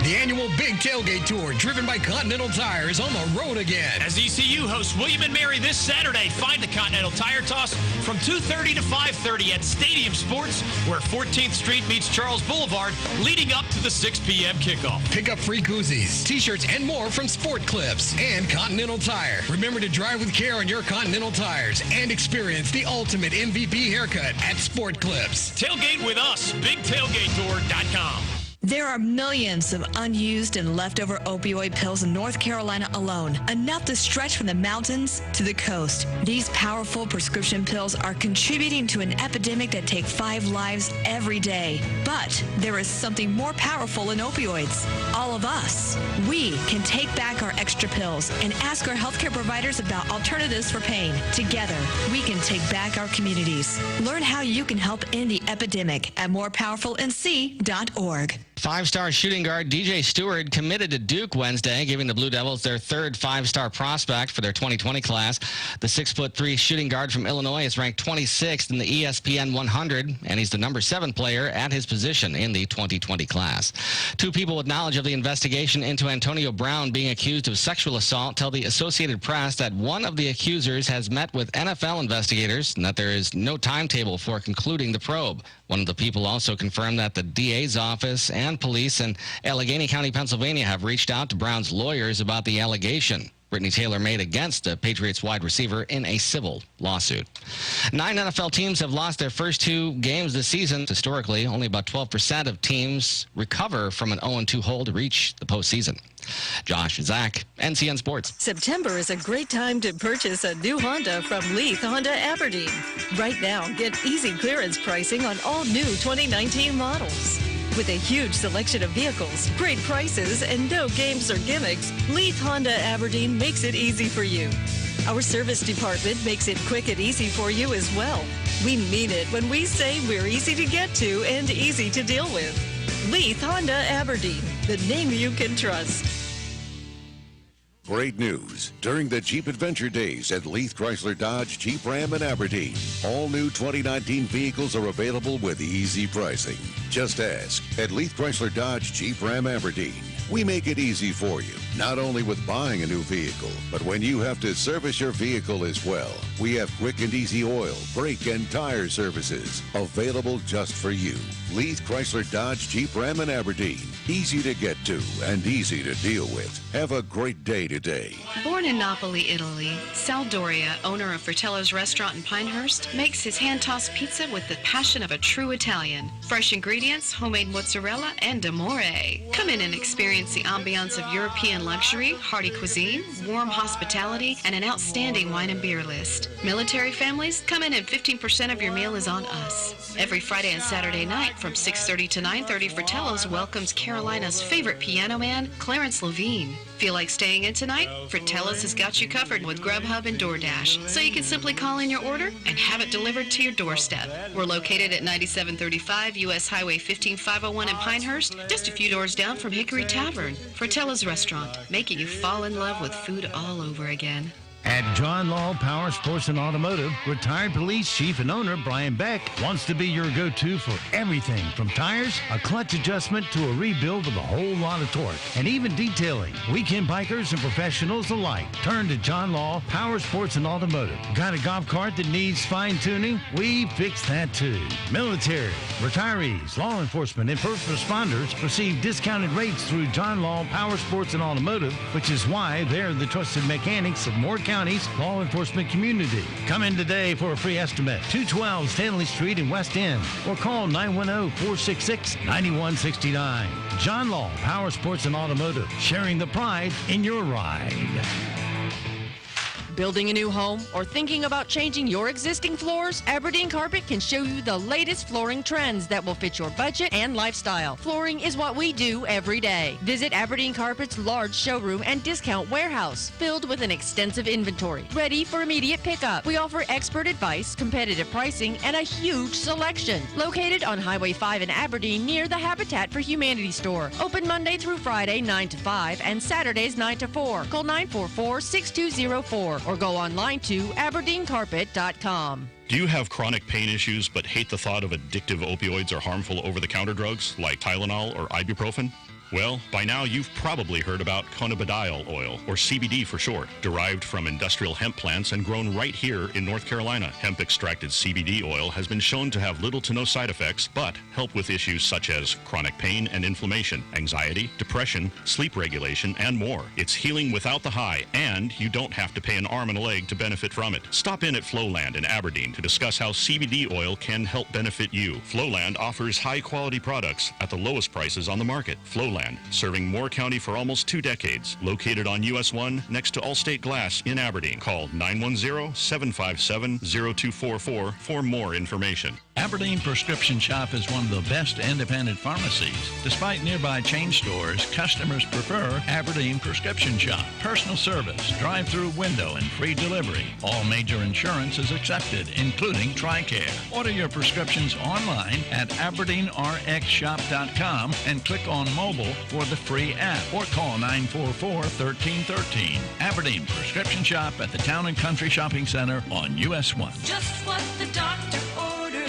The annual Big Tailgate Tour, driven by Continental Tire, is on the road again. As ECU hosts William & Mary this Saturday, find the Continental Tire Toss from 2:30 to 5:30 at Stadium Sports, where 14th Street meets Charles Boulevard, leading up to the 6 p.m. kickoff. Pick up free koozies, T-shirts, and more from Sport Clips and Continental Tire. Remember to drive with care on your Continental tires and experience the ultimate MVP haircut at Sport Clips. Tailgate with us, BigTailgateTour.com. There are millions of unused and leftover opioid pills in North Carolina alone, enough to stretch from the mountains to the coast. These powerful prescription pills are contributing to an epidemic that takes 5 lives every day. But there is something more powerful than opioids. All of us. We can take back our extra pills and ask our healthcare providers about alternatives for pain. Together, we can take back our communities. Learn how you can help end the epidemic at morepowerfulnc.org. 5-star shooting guard DJ Stewart committed to Duke Wednesday, giving the Blue Devils their third 5-star prospect for their 2020 class. The 6'3" shooting guard from Illinois is ranked 26th in the ESPN 100, and he's the number 7 player at his position in the 2020 class. 2 people with knowledge of the investigation into Antonio Brown being accused of sexual assault tell the Associated Press that one of the accusers has met with NFL investigators and that there is no timetable for concluding the probe. One of the people also confirmed that the DA's office and police in Allegheny County, Pennsylvania, have reached out to Brown's lawyers about the allegation Brittany Taylor made against the Patriots wide receiver in a civil lawsuit. 9 NFL teams have lost their first 2 games this season. Historically, only about 12% of teams recover from an 0-2 hole to reach the postseason. Josh, Zach, NCN Sports. September is a great time to purchase a new Honda from Leith Honda Aberdeen. Right now, get easy clearance pricing on all new 2019 models. With a huge selection of vehicles, great prices, and no games or gimmicks, Leith Honda Aberdeen makes it easy for you. Our service department makes it quick and easy for you as well. We mean it when we say we're easy to get to and easy to deal with. Leith Honda Aberdeen, the name you can trust. Great news. During the Jeep Adventure Days at Leith Chrysler Dodge Jeep Ram in Aberdeen, all new 2019 vehicles are available with easy pricing. Just ask at Leith Chrysler Dodge Jeep Ram Aberdeen. We make it easy for you, not only with buying a new vehicle, but when you have to service your vehicle as well. We have quick and easy oil, brake, and tire services available just for you. Leith Chrysler Dodge Jeep Ram in Aberdeen. Easy to get to and easy to deal with. Have a great day today. Born in Napoli, Italy, Sal Doria, owner of Fratello's restaurant in Pinehurst, makes his hand-tossed pizza with the passion of a true Italian. Fresh ingredients, homemade mozzarella, and amore. Come in and experience the ambiance of European luxury, hearty cuisine, warm hospitality, and an outstanding wine and beer list. Military families, come in and 15% of your meal is on us. Every Friday and Saturday night from 6:30 to 9:30, Fratello's welcomes Carolina's favorite piano man, Clarence Levine. Feel like staying in tonight? Fratello's has got you covered with Grubhub and DoorDash, so you can simply call in your order and have it delivered to your doorstep. We're located at 9735 U.S. Highway 15501 in Pinehurst, just a few doors down from Hickory Tavern. Fratello's Restaurant, making you fall in love with food all over again. At John Law Power Sports and Automotive, retired police chief and owner Brian Beck wants to be your go-to for everything from tires, a clutch adjustment, to a rebuild with a whole lot of torque, and even detailing. Weekend bikers and professionals alike turn to John Law Power Sports and Automotive. Got a golf cart that needs fine-tuning? We fix that too. Military, retirees, law enforcement, and first responders receive discounted rates through John Law Power Sports and Automotive, which is why they're the trusted mechanics of Moore County's law enforcement community. Come in today for a free estimate. 212 Stanley Street in West End, or call 910-466-9169. John Law Power Sports and Automotive, sharing the pride in your ride. Building a new home or thinking about changing your existing floors? Aberdeen Carpet can show you the latest flooring trends that will fit your budget and lifestyle. Flooring is what we do every day. Visit Aberdeen Carpet's large showroom and discount warehouse filled with an extensive inventory, ready for immediate pickup. We offer expert advice, competitive pricing, and a huge selection. Located on Highway 5 in Aberdeen near the Habitat for Humanity store. Open Monday through Friday 9 to 5 and Saturdays 9 to 4. Call 944-6204. Or go online to aberdeencarpet.com. Do you have chronic pain issues but hate the thought of addictive opioids or harmful over-the-counter drugs like Tylenol or ibuprofen? Well, by now you've probably heard about cannabidiol oil, or CBD for short, derived from industrial hemp plants and grown right here in North Carolina. Hemp-extracted CBD oil has been shown to have little to no side effects, but help with issues such as chronic pain and inflammation, anxiety, depression, sleep regulation, and more. It's healing without the high, and you don't have to pay an arm and a leg to benefit from it. Stop in at Flowland in Aberdeen to discuss how CBD oil can help benefit you. Flowland offers high-quality products at the lowest prices on the market. Flowland, serving Moore County for almost 2 decades. Located on US 1 next to Allstate Glass in Aberdeen. Call 910-757-0244 for more information. Aberdeen Prescription Shop is one of the best independent pharmacies. Despite nearby chain stores, customers prefer Aberdeen Prescription Shop. Personal service, drive-through window, and free delivery. All major insurance is accepted, including TRICARE. Order your prescriptions online at aberdeenrxshop.com and click on mobile for the free app, or call 944-1313. Aberdeen Prescription Shop at the Town and Country Shopping Center on US 1. Just what the doctor ordered.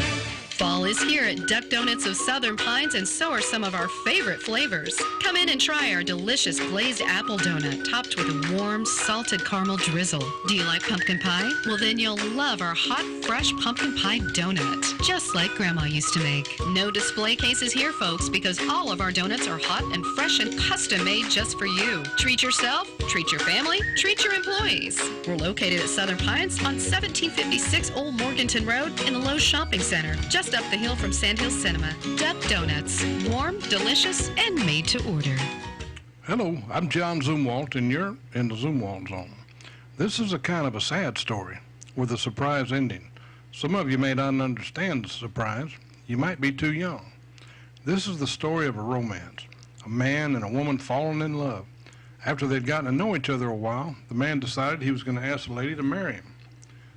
Fall is here at Duck Donuts of Southern Pines, and so are some of our favorite flavors. Come in and try our delicious glazed apple donut topped with a warm, salted caramel drizzle. Do you like pumpkin pie? Well, then you'll love our hot, fresh pumpkin pie donut, just like Grandma used to make. No display cases here, folks, because all of our donuts are hot and fresh and custom made just for you. Treat yourself, treat your family, treat your employees. We're located at Southern Pines on 1756 Old Morganton Road in the Lowe's Shopping Center, just up the hill from Sandhills Cinema. Duck Donuts, warm, delicious, and made to order. Hello, I'm John Zumwalt, and you're in the Zumwalt Zone. This is a kind of a sad story with a surprise ending. Some of you may not understand the surprise. You might be too young. This is the story of a romance. A man and a woman falling in love. After they'd gotten to know each other a while, the man decided he was going to ask the lady to marry him.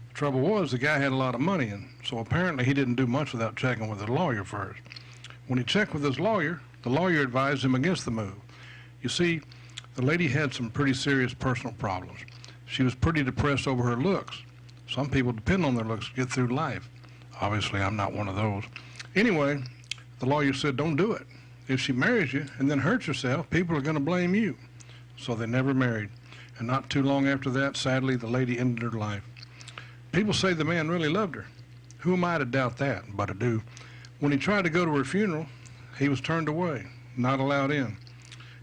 The trouble was, the guy had a lot of money, and so apparently he didn't do much without checking with his lawyer first. When he checked with his lawyer, the lawyer advised him against the move. You see, the lady had some pretty serious personal problems. She was pretty depressed over her looks. Some people depend on their looks to get through life. Obviously, I'm not one of those. Anyway, the lawyer said, don't do it. If she marries you and then hurts herself, people are going to blame you. So they never married. And not too long after that, sadly, the lady ended her life. People say the man really loved her. Who am I to doubt that? But I do. When he tried to go to her funeral, he was turned away, not allowed in.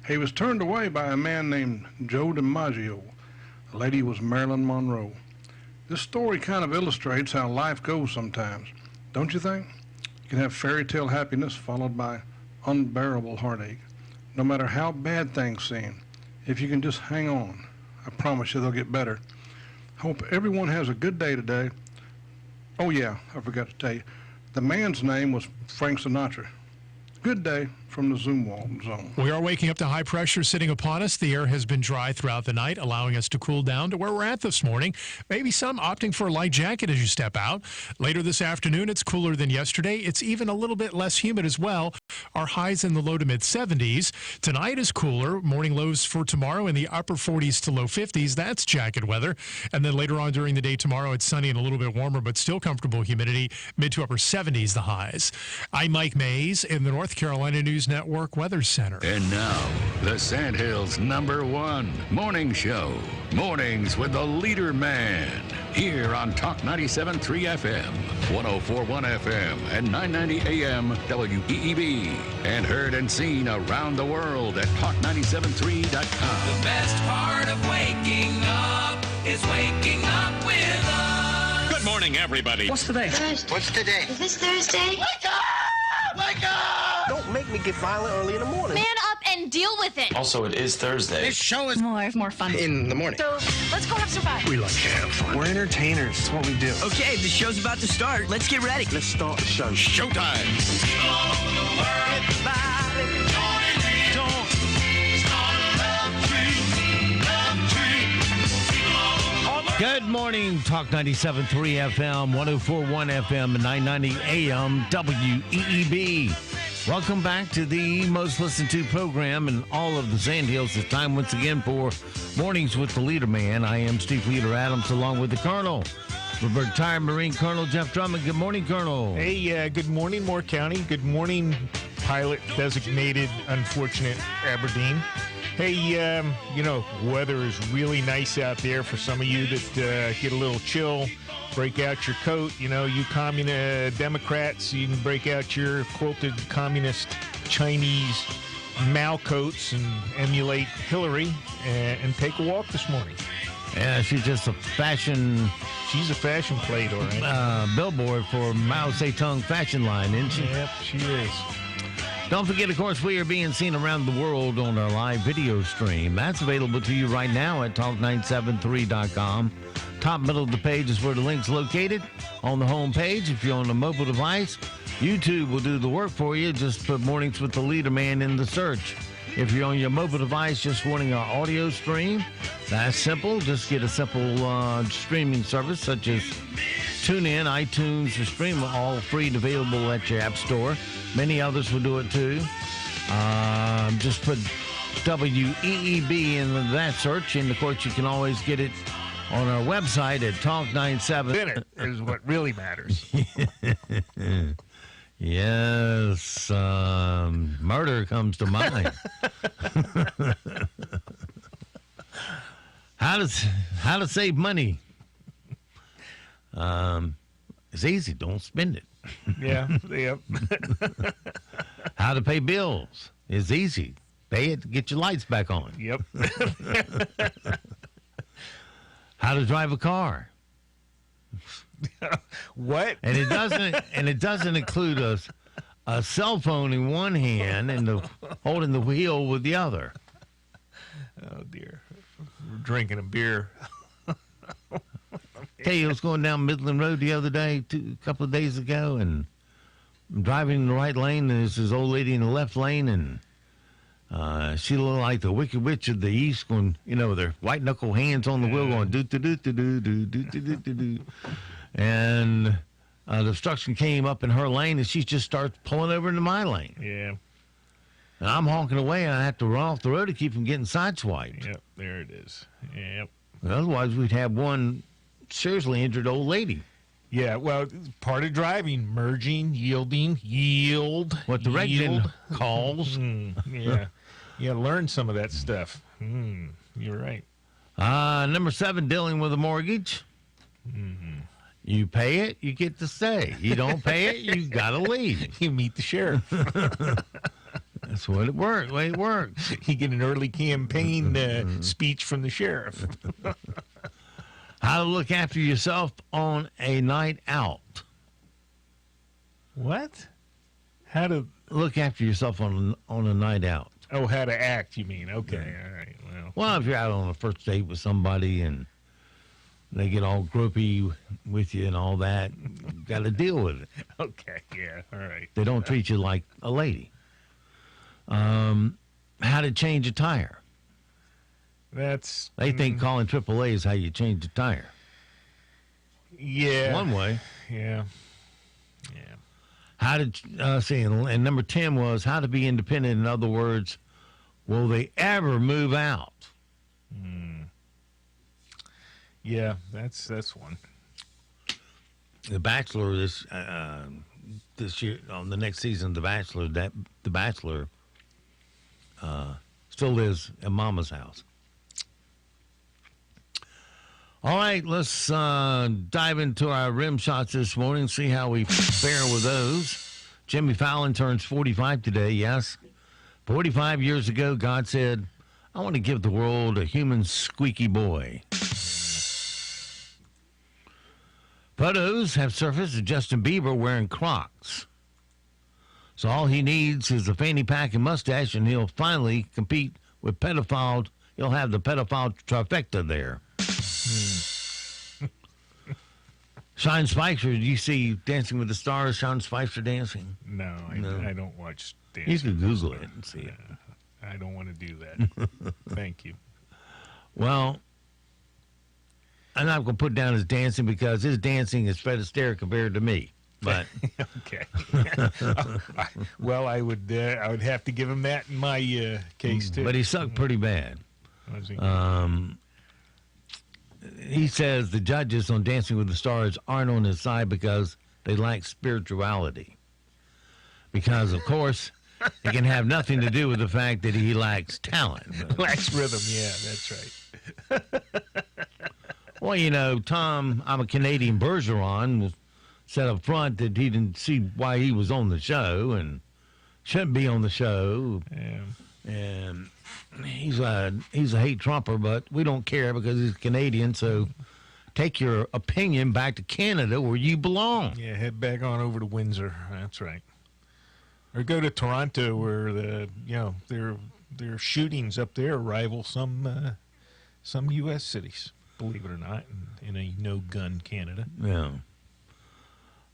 He was turned away by a man named Joe DiMaggio. The lady was Marilyn Monroe. This story kind of illustrates how life goes sometimes, don't you think? You can have fairy tale happiness followed by unbearable heartache. No matter how bad things seem, if you can just hang on, I promise you they'll get better. Hope everyone has a good day today. Oh yeah, I forgot to tell you. The man's name was Frank Sinatra. Good day from the Zumwalt zone. We are waking up to high pressure sitting upon us. The air has been dry throughout the night, allowing us to cool down to where we're at this morning. Maybe some opting for a light jacket as you step out. Later this afternoon, it's cooler than yesterday. It's even a little bit less humid as well. Our highs in the low to mid 70s. Tonight is cooler. Morning lows for tomorrow in the upper 40s to low 50s. That's jacket weather. And then later on during the day tomorrow, it's sunny and a little bit warmer, but still comfortable humidity. Mid to upper 70s, the highs. I'm Mike Mays in the North Carolina News Network Weather Center. And now, the Sandhills' #1 morning show. Mornings with the Leader Man. Here on Talk 97.3 FM, 104.1 FM, and 990 AM WEEB. And heard and seen around the world at talk973.com. The best part of waking up is waking up with us. Good morning, everybody. What's today? Thursday. What's today? Is this Thursday? Wake up! Wake up! Don't make me get violent early in the morning. Man up and deal with it. Also, it is Thursday. This show is more fun. in the morning. So let's go have some fun. We like to have fun. We're entertainers. It's what we do. Okay, the show's about to start. Let's get ready. Let's start the show. Showtime. All over the world, everybody, join in. Start a love tree. Love tree. All over. Good morning, Talk 97.3 FM, 104.1 FM, and 990 AM WEEB. Welcome back to the most listened to program in all of the Sandhills. It's time once again for Mornings with the Leader Man. I am Steve Leader Adams along with the Colonel, retired Marine Colonel Jeff Drummond. Good morning, Colonel. Hey, good morning, Moore County. Good morning, pilot designated unfortunate Aberdeen. Hey, weather is really nice out there for some of you that get a little chill. Break out your coat. You communist Democrats, you can break out your quilted communist Chinese Mao coats and emulate Hillary and take a walk this morning. Yeah, she's just a fashion... She's a fashion plate, all right. Billboard for Mao Zedong fashion line, isn't she? Yep, she is. Don't forget, of course, we are being seen around the world on our live video stream. That's available to you right now at talk973.com. Top middle of the page is where the link's located. On the home page, if you're on a mobile device, YouTube will do the work for you. Just put Mornings with the Leader Man in the search. If you're on your mobile device just wanting our audio stream, that's simple. Just get a simple streaming service such as TuneIn, iTunes, or Stream, all free and available at your app store. Many others will do it too. Just put WEEB in that search, and of course you can always get it on our website at Talk97. Dinner is what really matters. Yes, murder comes to mind. How to save money? It's easy. Don't spend it. Yeah. Yep. How to pay bills? It's easy. Pay it to get your lights back on. Yep. How to drive a car? What? And it doesn't include a cell phone in one hand and holding the wheel with the other. Oh dear, we're drinking a beer. Hey, I was going down Midland Road the other day, a couple of days ago, and I'm driving in the right lane, and there's this old lady in the left lane, and she looked like the Wicked Witch of the East, going, with her white knuckle hands on the wheel, going do do do do do do do do do do. And the obstruction came up in her lane, and she just starts pulling over into my lane. Yeah. And I'm honking away, and I have to run off the road to keep from getting sideswiped. Yep, there it is. Yep. Otherwise, we'd have one seriously injured old lady. Yeah, well, part of driving, merging, yielding, yield. What the regular calls. Yeah. Yeah, learn some of that stuff. You're right. Number 7, dealing with a mortgage. Mm-hmm. You pay it, you get to stay. You don't pay it, you got to leave. You meet the sheriff. That's what it works. The way it works. You get an early campaign speech from the sheriff. How to look after yourself on a night out. What? How to look after yourself on a night out. Oh, how to act, you mean? Okay, all right. Well, if you're out on a first date with somebody and they get all gropey with you and all that, you got to deal with it. Okay, yeah, all right. They don't treat you like a lady. how to change a tire. They think calling AAA is how you change a tire. Yeah. One way. Yeah. How to see, and number 10 was how to be independent. In other words, will they ever move out? Yeah, that's one. The Bachelor this year on the next season, The Bachelor still lives at Mama's house. All right, let's dive into our rim shots this morning, see how we fare with those. Jimmy Fallon turns 45 today, yes. 45 years ago, God said, I want to give the world a human squeaky boy. Photos have surfaced of Justin Bieber wearing Crocs. So all he needs is a fanny pack and mustache, and he'll finally compete with pedophiles. He'll have the pedophile trifecta there. Sean Spicer, did you see Dancing with the Stars, Sean Spicer dancing? No, I don't watch dancing. You can Google it and see it. I don't want to do that. Thank you. Well, I'm not going to put down his dancing because his dancing is Fred Astaire compared to me. But okay. Well, I would have to give him that in my case too. But he sucked pretty bad. He says the judges on Dancing with the Stars aren't on his side because they lack spirituality. Because, of course, it can have nothing to do with the fact that he lacks talent. Lacks rhythm, yeah, that's right. Well, you know, Tom, I'm a Canadian Bergeron, said up front that he didn't see why he was on the show and shouldn't be on the show. Yeah. And he's a hate Trumper, but we don't care because he's Canadian. So take your opinion back to Canada where you belong. Yeah, head back on over to Windsor. That's right. Or go to Toronto where their shootings up there rival some U.S. cities. Believe it or not, in a no-gun Canada. Yeah.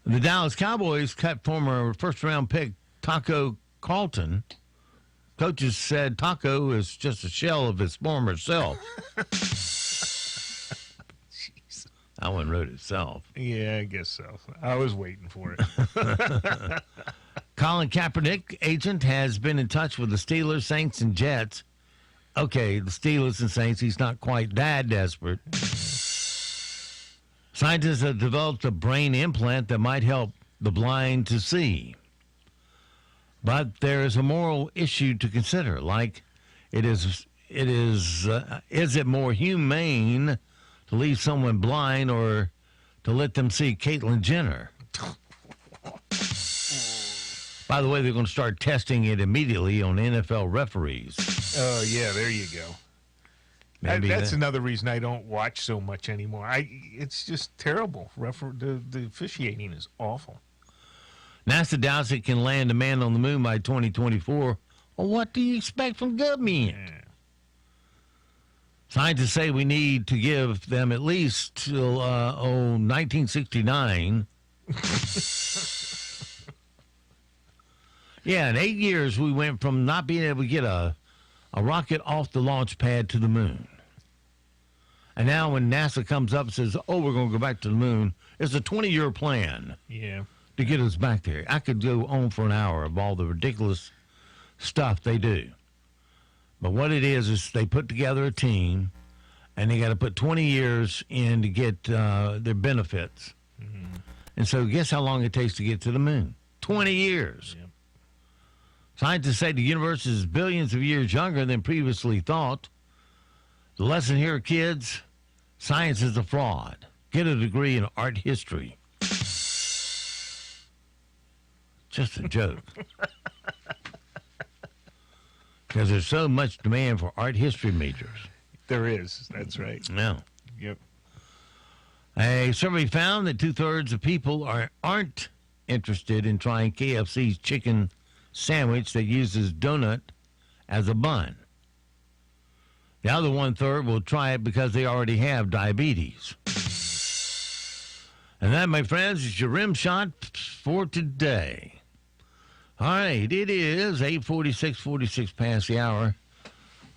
The Dallas Cowboys cut former first-round pick Taco Carlton. Coaches said Taco is just a shell of his former self. Jeez. That one wrote itself. Yeah, I guess so. I was waiting for it. Colin Kaepernick, agent, has been in touch with the Steelers, Saints, and Jets. Okay, the Steelers and Saints, he's not quite that desperate. Scientists have developed a brain implant that might help the blind to see. But there is a moral issue to consider, like is it more humane to leave someone blind or to let them see Caitlyn Jenner? By the way, they're going to start testing it immediately on NFL referees. Oh, yeah, there you go. That's another reason I don't watch so much anymore. It's just terrible. The officiating is awful. NASA doubts it can land a man on the moon by 2024. Well, what do you expect from government? Yeah. Scientists say we need to give them at least till 1969. Yeah, in 8 years, we went from not being able to get a rocket off the launch pad to the moon. And now when NASA comes up and says, oh, we're going to go back to the moon, it's a 20-year plan. Yeah. To get us back there. I could go on for an hour of all the ridiculous stuff they do. But what it is they put together a team, and they got to put 20 years in to get their benefits. Mm-hmm. And so guess how long it takes to get to the moon? 20 years. Yep. Scientists say the universe is billions of years younger than previously thought. The lesson here, kids, science is a fraud. Get a degree in art history. Just a joke. Because there's so much demand for art history majors. There is. That's right. Yeah. Yep. A survey found that 2/3 of people aren't interested in trying KFC's chicken sandwich that uses donut as a bun. The other 1/3 will try it because they already have diabetes. And that, my friends, is your rim shot for today. All right, it is 8:46 past the hour.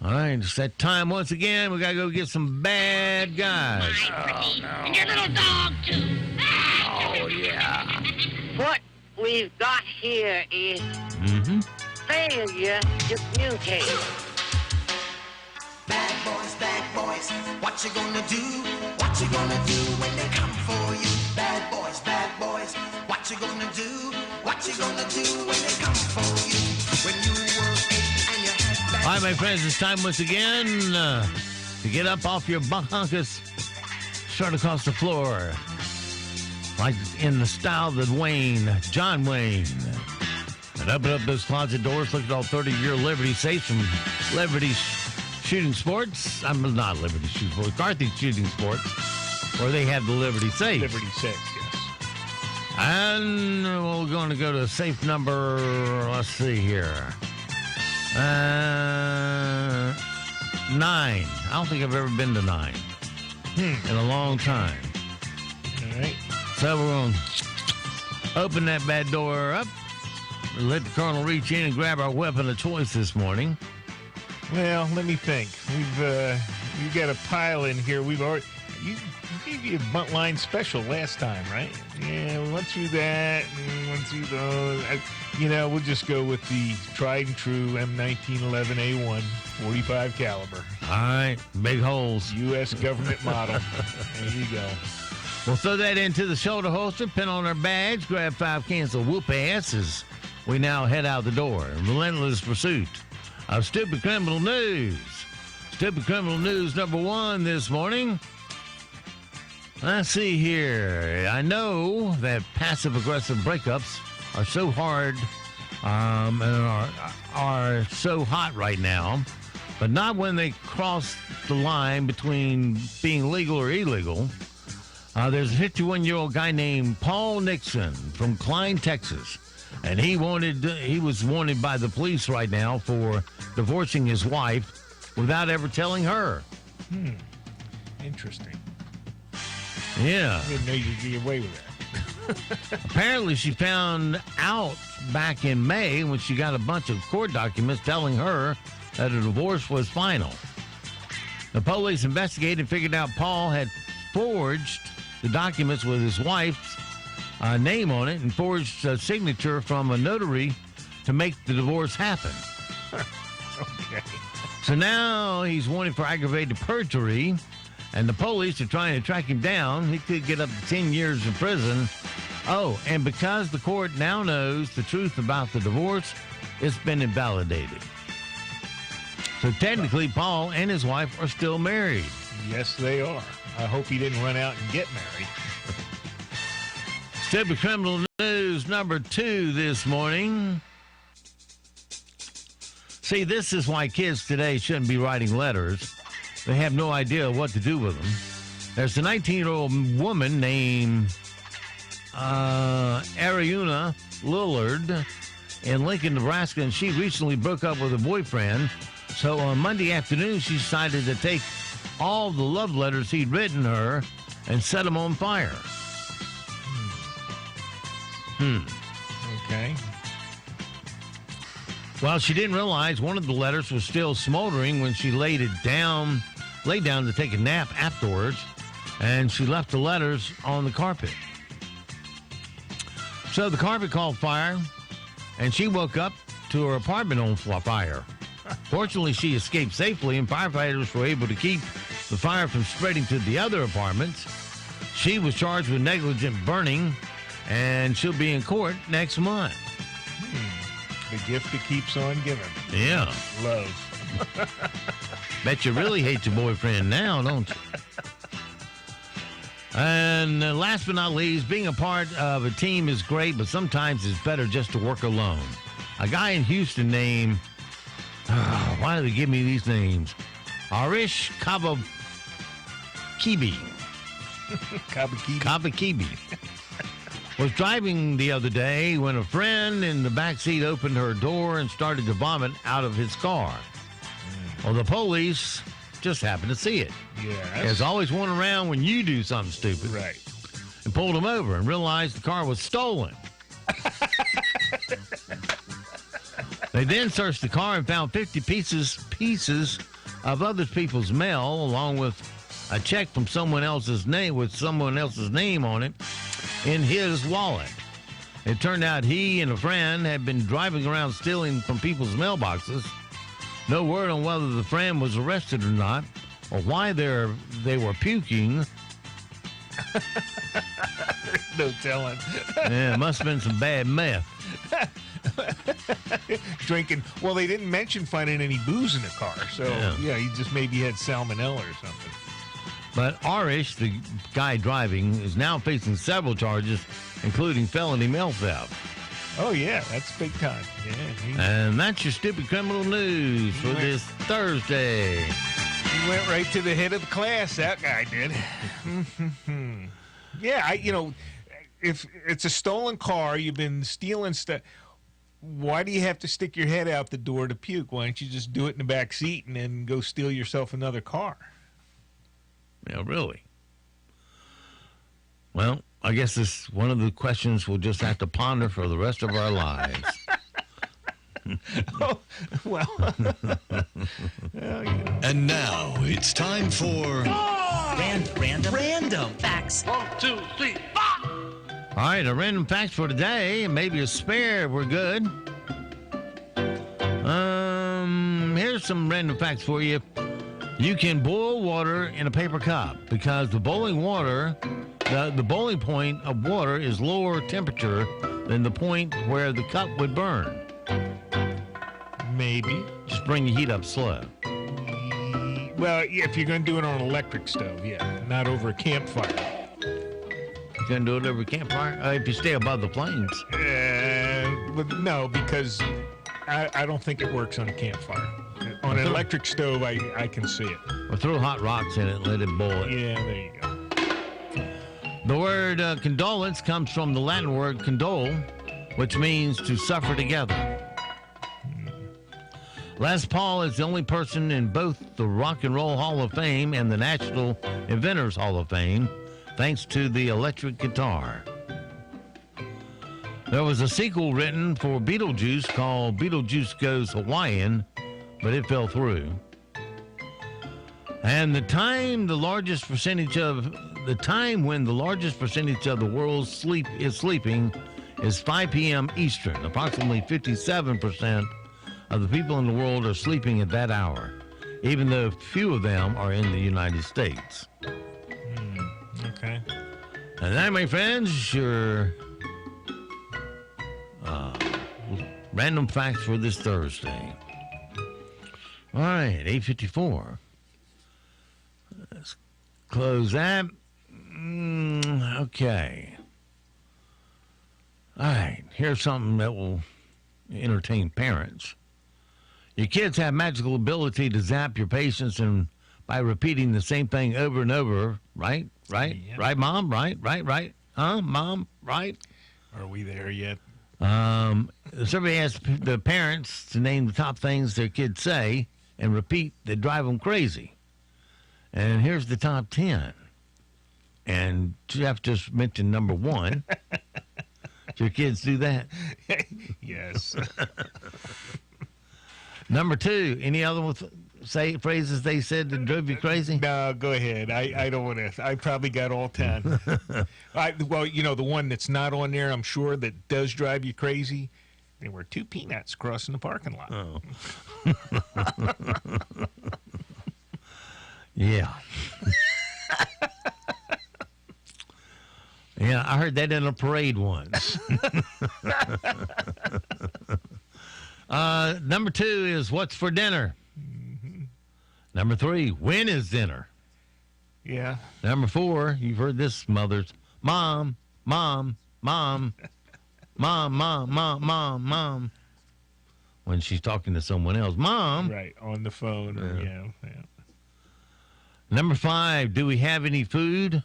All right, it's that time once again. We got to go get some bad guys. Oh, no. And your little dog, too. Oh, yeah. What we've got here is failure to communicate. Bad boys, what you gonna do? What you gonna do when they come for you? Bad boys, what you gonna do? What you gonna do when they come for you? When you were 8 and you had bad. All right, my friends, it's time once again to get up off your bunkus, strut across the floor, like in the style that John Wayne, and open up those closet doors, look at all 30 of your Liberty safes from Liberty Shooting Sports. I'm not Liberty Shooting Sports, Carthage Shooting Sports, where they have the Liberty safe. Liberty safe, yes. And we're going to go to safe number, let's see here, 9. I don't think I've ever been to 9 in a long time. All right. So we're going to open that bad door up, let the Colonel reach in and grab our weapon of choice this morning. Well, let me think. We've got a pile in here. We've already you gave you a buntline special last time, right? Yeah, we went through that and went through those. We'll just go with the tried and true M1911A1 45 caliber. All right, big holes. U.S. government model. There you go. We'll throw that into the shoulder holster, pin on our badge, grab 5 cans of whoop ass as we now head out the door in relentless pursuit of Stupid Criminal News. Stupid Criminal News number 1 this morning. Let's see here. I know that passive-aggressive breakups are so hard and are so hot right now, but not when they cross the line between being legal or illegal. There's a 51-year-old guy named Paul Nixon from Klein, Texas, and he was wanted by the police right now for divorcing his wife without ever telling her. Interesting. Yeah. I didn't know you could get away with that. Apparently, she found out back in May when she got a bunch of court documents telling her that a divorce was final. The police investigated and figured out Paul had forged the documents with his wife's name on it and forged a signature from a notary to make the divorce happen. Okay. So now he's wanted for aggravated perjury, and the police are trying to track him down. He could get up to 10 years in prison. Oh, and because the court now knows the truth about the divorce, it's been invalidated. So technically, Paul and his wife are still married. Yes, they are. I hope he didn't run out and get married. Stupid Criminal News number 2 this morning. See, this is why kids today shouldn't be writing letters. They have no idea what to do with them. There's a 19-year-old woman named Ariuna Lillard in Lincoln, Nebraska, and she recently broke up with her boyfriend. So on Monday afternoon, she decided to take all the love letters he'd written her and set them on fire. Okay. Well, she didn't realize one of the letters was still smoldering when she laid down to take a nap afterwards, and she left the letters on the carpet. So the carpet caught fire, and she woke up to her apartment on fire. Fortunately, she escaped safely, and firefighters were able to keep the fire from spreading to the other apartments. She was charged with negligent burning, and she'll be in court next month. The gift that keeps on giving. Yeah. Love. Bet you really hate your boyfriend now, don't you? And last but not least, being a part of a team is great, but sometimes it's better just to work alone. A guy in Houston named, why do they give me these names? Arish Kabakibi. Kabakibi. Was driving the other day when a friend in the backseat opened her door and started to vomit out of his car. Well, the police just happened to see it. Yes. There's always one around when you do something stupid. Right. And pulled him over and realized the car was stolen. They then searched the car and found 50 pieces of other people's mail, along with a check from someone else's name with someone else's name on it in his wallet. It turned out he and a friend had been driving around stealing from people's mailboxes. No word on whether the friend was arrested or not, or why they were puking. No telling. Yeah, it must have been some bad meth. Drinking. Well, they didn't mention finding any booze in the car, so yeah, he just maybe had salmonella or something. But Arish, the guy driving, is now facing several charges, including felony mail theft. Oh, yeah, that's big time. Yeah, and that's your stupid criminal news for this Thursday. He went right to the head of the class, that guy did. Yeah, if it's a stolen car, you've been stealing stuff, why do you have to stick your head out the door to puke? Why don't you just do it in the back seat and then go steal yourself another car? Yeah, really? Well, I guess this one of the questions we'll just have to ponder for the rest of our lives. Oh, well. And now it's time for Random facts. 1, 2, 3, 4. All right, a random fact for today, and maybe a spare if we're good. Here's some random facts for you. You can boil water in a paper cup because the boiling point of water is lower temperature than the point where the cup would burn. Maybe. Just bring the heat up slow. Well, yeah, if you're going to do it on an electric stove, yeah, not over a campfire. You can do it over a campfire? If you stay above the flames. But no, because I don't think it works on a campfire. On an electric stove, I can see it. Or throw hot rocks in it and let it boil it. Yeah, there you go. The word condolence comes from the Latin word condole, which means to suffer together. Les Paul is the only person in both the Rock and Roll Hall of Fame and the National Inventors Hall of Fame, thanks to the electric guitar. There was a sequel written for Beetlejuice called Beetlejuice Goes Hawaiian, but it fell through. And the time when the largest percentage of the world's sleep is sleeping is 5 p.m. Eastern. Approximately 57% of the people in the world are sleeping at that hour, even though few of them are in the United States. Okay. And that, my friends, your random facts for this Thursday. All right, 8:54. Let's close that. Okay. All right, here's something that will entertain parents. Your kids have magical ability to zap your patience and by repeating the same thing over and over, right? Yep. Right, Mom? Right? Huh, Mom? Right? Are we there yet? The survey asked the parents to name the top things their kids say and repeat that drive them crazy. And here's the top 10. And Jeff just mentioned number 1. Do your kids do that? Yes. Number 2, any other phrases they said that drove you crazy? No, go ahead. I don't want to. I probably got all 10. Well, the one that's not on there, I'm sure, that does drive you crazy. There were 2 peanuts crossing the parking lot. Oh. Yeah. Yeah, I heard that in a parade once. Number 2 is what's for dinner? Mm-hmm. Number 3, when is dinner? Yeah. Number 4, you've heard this, mothers. Mom, mom, mom, mom, mom, mom, mom, mom. When she's talking to someone else. Mom. Right, on the phone. Yeah. Number 5, do we have any food?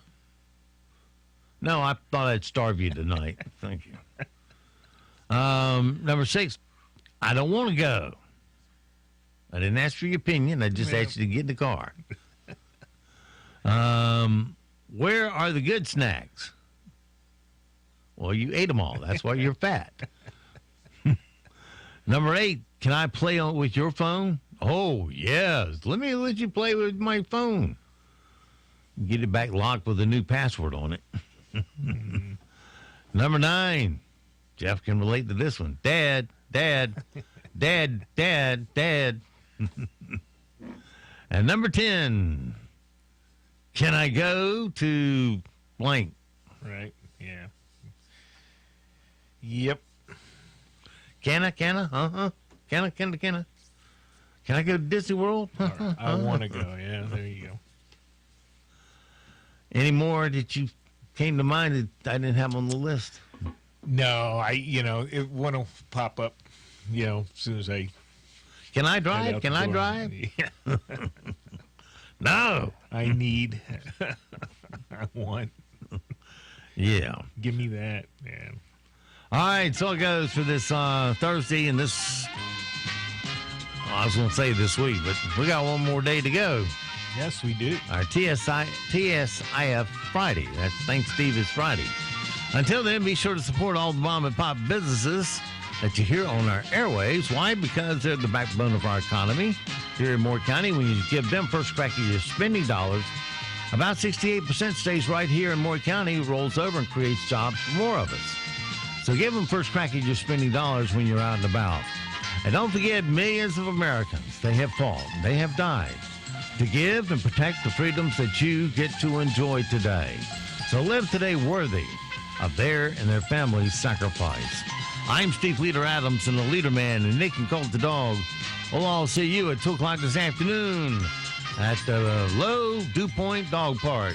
No, I thought I'd starve you tonight. Thank you. Number 6, I don't want to go. I didn't ask for your opinion. I just asked you to get in the car. Where are the good snacks? Well, you ate them all. That's why you're fat. Number 8, can I play with your phone? Oh, yes. Let you play with my phone. Get it back locked with a new password on it. Number 9, Jeff can relate to this one. Dad. And number 10, can I go to blank? Right, yeah. Yep. Can I? Can I? Can I go to Disney World? Right. I want to go, yeah, there you go. Any more that you came to mind that I didn't have on the list? No, it won't pop up, as soon as I... Can I drive? Can I drive? No. I need. I want. Yeah. Give me that, man. All right, so it goes for this Thursday and this... I was going to say this week, but we got one more day to go. Yes, we do. Our TSIF Friday. That's Thanks Steve is Friday. Until then, be sure to support all the mom and pop businesses that you hear on our airwaves. Why? Because they're the backbone of our economy here in Moore County. When you give them first crack at your spending dollars, about 68% stays right here in Moore County, rolls over and creates jobs for more of us. So give them first crack at your spending dollars when you're out and about. And don't forget, millions of Americans, they have fallen, they have died to give and protect the freedoms that you get to enjoy today. So live today worthy of their and their families' sacrifice. I'm Steve Leader Adams and the Leader Man, and Nick and Colt the Dog. We'll all see you at 2 o'clock this afternoon at the Low Dew Point Dog Park.